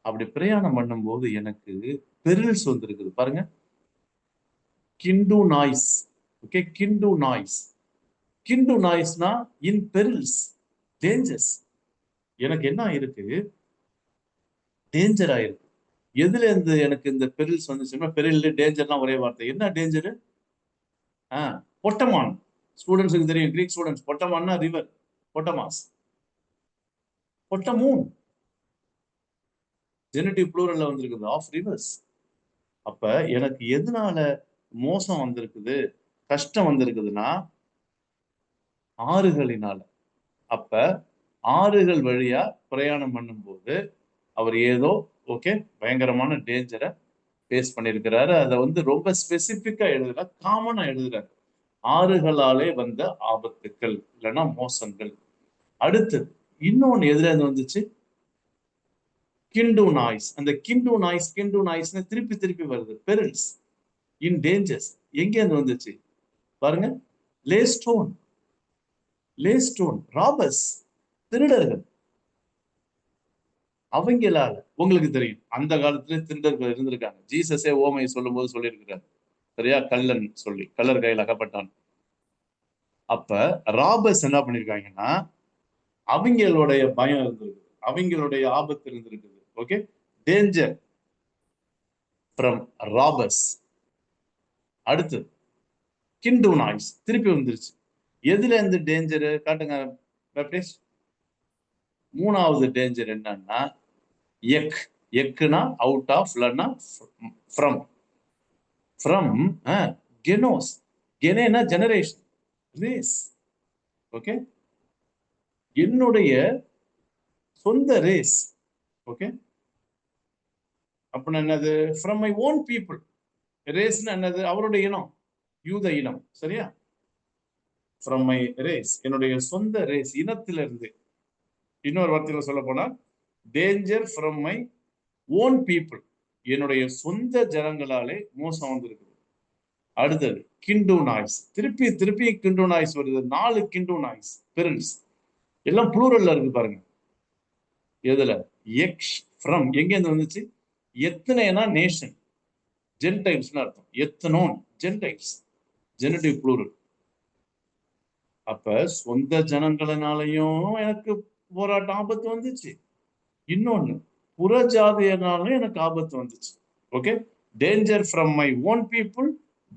அப்படி பிரயாணம் பண்ணும்போது எனக்கு பெரில்ஸ் வந்திருக்குது பாருங்க. கிண்டு நாய்ஸ். ஓகே, கிண்டு நாய்ஸ்னா இன் பெரில்ஸ், டேஞ்சர்ஸ். எனக்கு என்ன ஆயிருக்கு? டேஞ்சர் ஆயிருக்கு. எதுல இருந்து எனக்கு இந்த பெரில்ஸ் வந்துச்சுன்னா, பெரில் டேஞ்சர்லாம் ஒரே வார்த்தை. என்ன டேஞ்சரு? பொட்டமான். ஸ்டூடெண்ட்ஸுக்கு தெரியும், கிரீக் ஸ்டூடெண்ட்ஸ். பொட்டமான்னா ரிவர், பொட்டமாஸ். பொட்டமூன் ஜெனடிவ் ப்ளூரல்ல வந்திருக்குது, ஆஃப் ரிவர்ஸ். அப்ப எனக்கு எதனால மோசம் வந்திருக்குது, கஷ்டம் வந்திருக்குதுன்னா ஆறுகளினால. அப்ப ஆறுகள் வழியா பிரயாணம் பண்ணும்போது அவர் ஏதோ பயங்கரமான டேஞ்சரை ஃபேஸ் பண்ணியிருக்கிறாரு. அதை ரொம்ப ஸ்பெசிபிக்கா எழுதுறாரு, காமனா எழுதுறாரு. ஆறுகளாலே வந்த ஆபத்துக்கள் இல்லைன்னா மோசங்கள். அடுத்தது இன்னொன்னு எதுல இருந்து வந்துச்சு? கிண்டு நாய்ஸ். அந்த கிண்டு நாய்ஸ்னு திருப்பி வருது. பெரில்ஸ், இன் டேஞ்சர்ஸ். எங்க இருந்து வந்துச்சு பாருங்க. லேஸ்டோன் ராபர்ஸ், திருடர்கள். அவங்களால உங்களுக்கு தெரியும், அந்த காலத்துல திருடர்கள் இருந்திருக்காங்க. ஜீசஸே ஓமை சொல்லும் போது சொல்லியிருக்கிறார். சரியா? கள்ளன் சொல்லி, கள்ளர் கையில் அகப்பட்டான். அப்ப ராபர்ஸ் என்ன பண்ணிருக்காங்கன்னா, அவங்களுடைய பயம் இருந்திருக்கு, அவங்களுடைய ஆபத்து இருந்திருக்குது. Okay, danger from robbers. அடுத்து கிண்டு நாய்ஸ் திருப்பி வந்துருச்சு. எதுல இருந்து டேஞ்சரு காட்டுங்க பேப்டிஸ்ட். மூணாவது டேஞ்சர் என்னன்னா எக்குனா அவுட் ஆஃப், இல்லைன்னா ஃப்ரம் கெனோஸ். கெனேனா ஜெனரேஷன், ரேஸ். ஓகே, என்னுடைய சொந்த ரேஸ். ஓகே, அப்படின்னா என்னது? From my own people. ரேஸ்னா என்னது? அவருடைய இனம், யூத இனம். சரியா? ஃப்ரம் மை ரேஸ், என்னுடைய சொந்த ரேஸ், இனத்திலிருந்து. இன்னொரு வார்த்தையில சொல்ல போனா danger from my own people, என்னுடைய சொந்த ஜனங்களாலே மோசம் வந்திருக்குது. அடுத்தது கிண்டு நாய்ஸ். திருப்பி கிண்டு நாய்ஸ் வருது. 4 கிண்டு நாய்ஸ், பெரில்ஸ். எல்லாம் ப்ளூரல்ல இருக்கு பாருங்க. எதுல? ஃப்ரம் எங்க இருந்து வந்துச்சு? எத்தனைனா நேஷன், ஜென்டைல்ஸ்னு அர்த்தம். எத்தனோன், ஜென்டைல்ஸ், ஜெனடிவ் ப்ளூரல். அப்ப சொந்த ஜனங்களினாலையும் எனக்கு போராட்டம், ஆபத்து வந்துச்சு. இன்னொன்னு புறஜாதியனாலும் எனக்கு ஆபத்து வந்துச்சு. Okay, danger from my own people,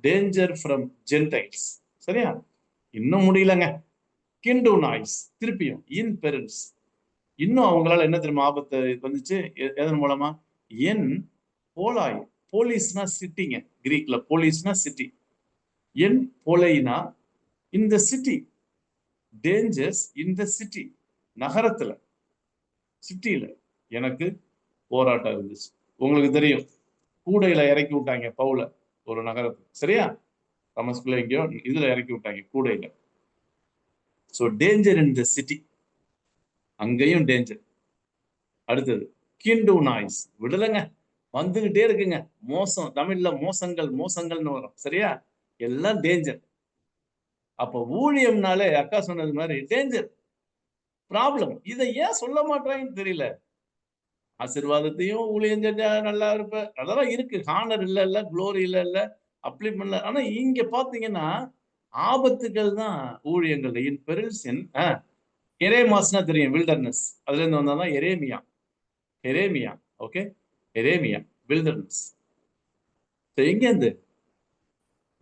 danger from Gentiles. சரியா? இன்னும் முடியலங்க. கிண்டு நாய்ஸ் திருப்பியும் இன் பெரில்ஸ். இன்னும் அவங்களால என்ன தெரியுமா ஆபத்து வந்துச்சு? எதன் மூலமா? என் போலாய். போலீஸ்னா சிட்டிங்க, கிரீக்ல போலீஸ்னா சிட்டி. என் போலைனா இந்த city. Dangers in the city, நகரத்துல, சிட்டியில எனக்கு போராட்டம் இருந்துச்சு. உங்களுக்கு தெரியும், கூடையில இறக்கி விட்டாங்க பவுல ஒரு நகரத்துக்கு. சரியா? தமஸ்குல எங்கேயோ இதுல இறக்கி விட்டாங்க, கூடையில. So danger in the city, அங்கேயும் டேஞ்சர். அடுத்தது கிண்டு நாய்ஸ். விடலைங்க, வந்துகிட்டே இருக்குங்க. மோசம், தமிழ்ல மோசங்கள்னு வரும். சரியா? எல்லாம் டேஞ்சர். அப்ப ஊழியம்னாலே அக்கா சொன்னது மாதிரி டேஞ்சர், ப்ராப்ளம். இதை ஏன் சொல்ல மாட்டாங்கன்னு தெரியல. ஆசீர்வாதத்தையும் ஊழியம் செஞ்சா நல்லா இருப்ப, அதெல்லாம் இருக்கு. ஹானர் இல்ல, குளோரி இல்ல, அப்ளை பண்ணல. ஆனா இங்க பாத்தீங்கன்னா ஆபத்துகள் தான் ஊழியங்கள். இன் பெரில்ஸ். எரேமாஸ்னா தெரியும், வில்டர்னஸ். அதுல இருந்து வந்தாதான் எரேமியா. ஓகே, எரேமியா வில்டர்னஸ். எங்க இருந்து?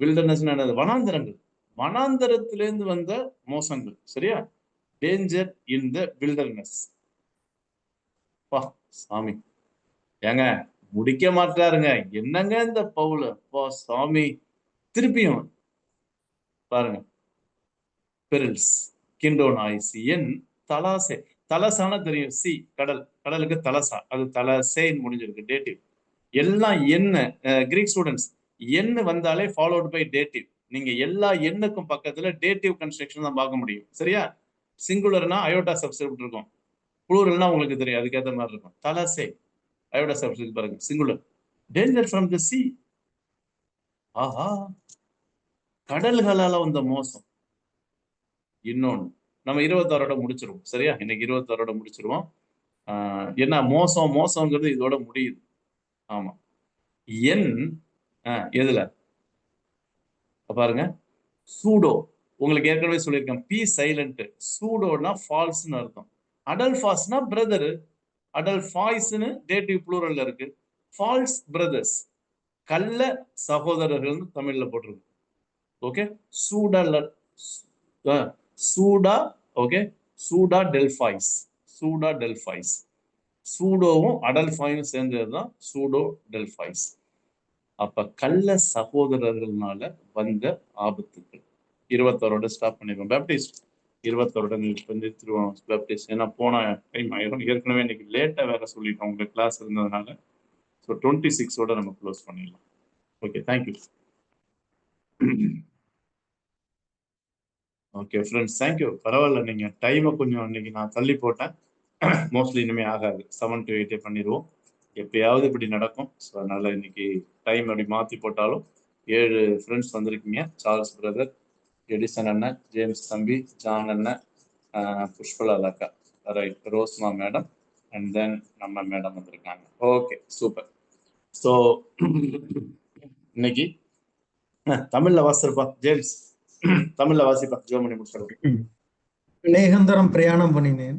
வில்டர்னஸ் என்னது? வனாந்தரங்கள். வனாந்தரத்திலிருந்து வந்த மோசங்கள். சரியா? Danger in the wilderness. பா சாமி, ஏங்க முடிக்க மாட்டாருங்க. என்னங்க இந்த பவுல, பா சாமி. திருப்பியும் பாருங்க, பெரில்ஸ். கிண்டோனாய்சி என் தலாசே. தலசான தெரியும், சி கடல், கடலுக்கு தலசா, அது தலசேன்னு முடிஞ்சிருக்கு, டேட்டிவ். எல்லாம் என்ன கிரீக் ஸ்டூடெண்ட்ஸ், எண்ணு வந்தாலே ஃபாலோட் பை டேட்டிவ். நீங்க எல்லா எண்ணுக்கும் பக்கத்துல டேட்டிவ் கன்ஸ்ட்ரக்ஷன் தான் பார்க்க முடியும். சரியா? சிங்குலர்னா அயோட்டா சப்ஸ்கிரிப்ட் இருக்கும், ப்ளூரல்னா உங்களுக்கு தெரியும், அதுக்கேற்ற மாதிரி இருக்கும். தலசே அயோட்டா சப்ஸ்கிரிப்ட் பாருங்க, singular. Danger from the sea. ஆஹா, கடல்களால வந்த மோசம். இன்னொன்னு, நம்ம 26ஓட முடிச்சிருவோம். சரியா? இன்னைக்கு 26ஓட முடிச்சிருவோம். என்ன மோசம், மோசங்கிறது இதோட முடியுது. ஆமா, என் எதுல பாருங்க, சூடோ. உங்களுக்கு ஏற்கனவே சொல்லியிருக்கேன், பி சைலண்ட். சூடோனா ஃபால்ஸ்னு அர்த்தம். அடல்ஃபாஸ்னா பிரதர், அடல்ஃபாய்ஸ்னு டேட்டிவ் ப்ளூரல்ல இருக்கு. ஃபால்ஸ் பிரதர்ஸ், கள்ள சகோதரர்கள் தமிழ்ல போட்டிருக்கு. ஓகே, சூடா சூடா, ஓகே, சூடா டெல்ஃபாய்ஸ், சூடா டெல்ஃபாய்ஸ். சூடோவும் அடல்ஃபாயும் சேர்ந்ததுதான் சூடோ டெல்ஃபாய்ஸ். அப்ப கள்ள சகோதரர்கள்னால வந்த ஆபத்துக்கள். 26ஓட ஸ்டாப் பண்ணிடுவோம். பேப்டிஸ்ட் 26ஓட நிறுத்திடுவோம் பேப்டிஸ்ட். ஏன்னா போன டைம் ஆயிரும், ஏற்கனவே இன்னைக்கு லேட்டா வேற சொல்லிட்டோம், உங்களுக்கு கிளாஸ் இருந்ததுனால. ஸோ 26ஓட நம்ம க்ளோஸ் பண்ணிடலாம். Okay, thank you. Okay friends, thank you. பரவாயில்ல, நீங்க டைமை கொஞ்சம் இன்னைக்கு நான் தள்ளி போட்டேன். மோஸ்ட்லி இனிமே ஆகாது, 7 to 8 பண்ணிடுவோம். எப்பயாவது இப்படி நடக்கும். ஸோ அதனால இன்னைக்கு டைம் அப்படி மாற்றி போட்டாலும் 7 ஃப்ரெண்ட்ஸ் வந்திருக்கீங்க. சார்ல்ஸ் பிரதர், எடிசன் அண்ணன், ஜேம்ஸ் தம்பி, ஜான் அண்ணன், புஷ்பலா அக்கா, right, Rosmah madam, and then நம்ம மேடம் வந்திருக்காங்க. Okay, super. ஸோ இன்னைக்கு தமிழ்ல வாசிப்பா ஜேம்ஸ், தமிழ்ல வாசிப்பா, ஜோமணி முடிச்சிருக்கேன். நேகந்தரம் பிரயாணம் பண்ணினேன்,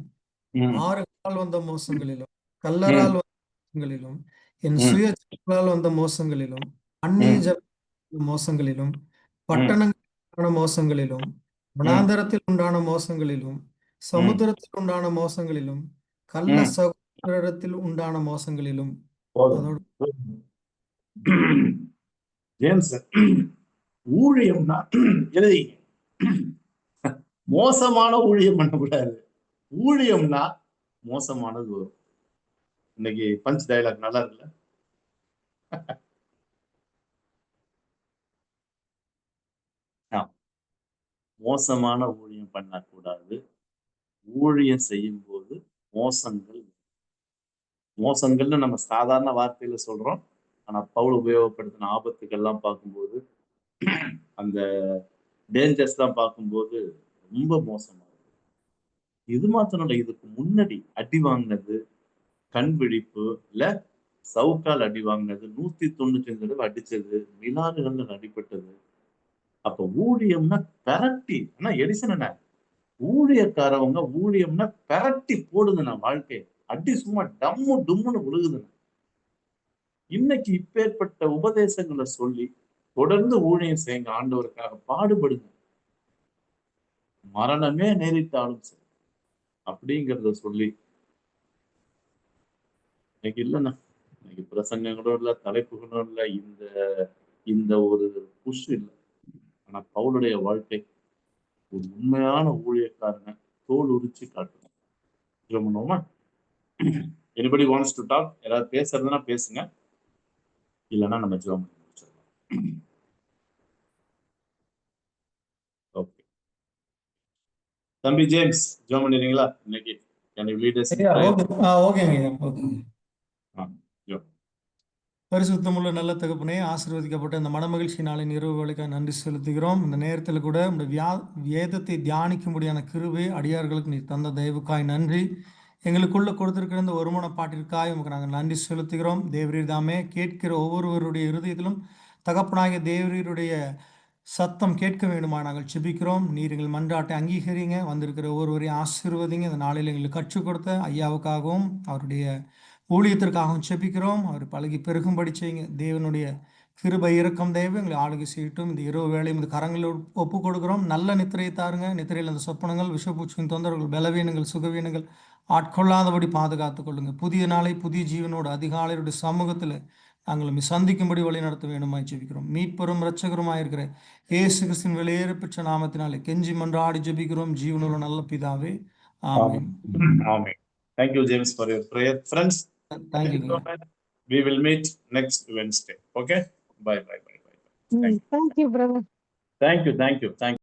6 கால் வந்த மோசங்களிலும், கல்லரால் வந்த மோசங்களிலும், என் சுய செயல்களால் வந்த மோசங்களிலும், அந்நிய ஜன மோசங்களிலும், பட்டணங்களில் மோசங்களிலும், வனாந்தரத்தில் உண்டான மோசங்களிலும், சமுத்திரத்தில் உண்டான மோசங்களிலும், கள்ள சகோதரத்தில் உண்டான மோசங்களிலும். ஜேம்ஸ், ஊழியம்னா எழுதி, மோசமான ஊழியம் பண்ணக்கூடாது. ஊழியம்னா மோசமானது வரும். இன்னைக்கு பஞ்ச் டயலாக் நல்லா இருக்குல்ல? மோசமான ஊழியம் பண்ணக்கூடாது. ஊழியம் செய்யும் போது மோசங்கள், மோசங்கள்னு நம்ம சாதாரண வார்த்தையில சொல்றோம். ஆனா பவுல் உபயோகப்படுத்தின ஆபத்துக்கள்லாம் பார்க்கும்போது, அந்த டேஞ்சர்ஸ் தான் பார்க்கும்போது ரொம்ப மோசமா இருக்கு. இது மாத்திரம் இல்லை, இதுக்கு முன்னாடி அடி வாங்கினது, கண் விழிப்பு இல்ல, சவுக்கால் அடி வாங்கினது, 195 தடவை அடிச்சது, மிலாறுகள்ல அடிபட்டது. அப்ப ஊழியம்னா பெரட்டி, ஆனா எடிசன் என்ன, ஊழியக்காரவங்க ஊழியம்னா பெரட்டி போடுதுண்ணா வாழ்க்கையை. அடி சும்மா டம்மு டும்முன்னு விழுகுதுண்ணா. இன்னைக்கு இப்பேற்பட்ட உபதேசங்களை சொல்லி தொடர்ந்து ஊழியம் செய்யுங்க, ஆண்டவருக்காக பாடுபடுங்க, மரணமே நேரிட்டாலும் சரி அப்படிங்கிறத சொல்லி. இன்னைக்கு இல்லைண்ணா, இன்னைக்கு பிரசங்கங்களும் இல்லை, தலைப்புகளும் இல்லை, இந்த ஒரு புஷ் இல்லை. ஆனா பவுலுடைய வாழ்க்கை ஒரு உண்மையான ஊழியக்காரனை தோல் உரிச்சு காட்டணும். பண்ணுவோமா? anybody wants to talk? யாராவது பேசுறதுன்னா பேசுங்க, இல்லைன்னா நம்ம ஜெபம் பண்ணி முடிச்சிடலாம். ஓகே தம்பி ஜேம்ஸ், ஜெபம் பண்ணிடுறீங்களா இன்னைக்கு? Can you lead us in prayer? பரிசுத்தமுள்ள நல்ல தகப்பனே, ஆசீர்வதிக்கப்பட்ட இந்த மனமகிழ்ச்சி நாளின் இரவு வேளைக்காக நன்றி செலுத்துகிறோம். இந்த நேரத்தில் கூட இந்த வேதத்தை தியானிக்கும்படியான கிருபை அடியார்களுக்கு நீ தந்த தயவுக்காய் நன்றி. எங்களுக்குள்ள கொடுத்திருக்கிற இந்த ஒருமன பாட்டிற்காய் உமக்கு நாங்கள் நன்றி செலுத்துகிறோம். தேவரீர் தாமே கேட்கிற ஒவ்வொருவருடைய இருதயத்திலும் தகப்பனாகிய தேவரீருடைய சத்தம் கேட்க வேண்டுமா நாங்கள் செபிக்கிறோம். நீர் எங்கள் மன்றாட்டை அங்கீகரிங்க, வந்திருக்கிற ஒவ்வொருவரையும் ஆசீர்வதிங்க. இந்த நாளில் எங்களுக்கு கற்றுக் கொடுத்த ஐயாவுக்காகவும் அவருடைய ஊழியத்திற்காகவும் செபிக்கிறோம். அவர் பழகி பெருகும்படி செய்யுங்க. தேவனுடைய கிருபை இரக்கம் தயவு எங்களை ஆளுகை செய்யட்டும். இந்த இரவு வேளையும் இந்த கரங்களில் ஒப்பு கொடுக்கிறோம். நல்ல நித்திரையை தாருங்க. நித்திரையில் அந்த சொப்பனங்கள், விஷப்பூச்சியின் தொந்தரவுகள், பலவீனங்கள், சுகவீனங்கள் ஆட்கொள்ளாதபடி பாதுகாத்துக் கொள்ளுங்க. புதிய நாளை புதிய ஜீவனோடு அதிகாலையுடைய சமூகத்தில் தாங்களை சந்திக்கும்படி வழி நடத்த வேண்டுமாய் ஜெபிக்கிறோம். மீட்பெரும் இரட்சகருமாய் இருக்கிற இயேசு கிறிஸ்துவின் வெளியேற பெற்ற நாமத்தினாலே கெஞ்சி மன்றாடி ஜெபிக்கிறோம் ஜீவனுள்ள நல்ல பிதாவே. ஆமென். Amen. Thank you, James, for your prayer. Friends, thank you. we will meet next Wednesday. Okay? Bye. Thank you. Thank you, brother. Thank you.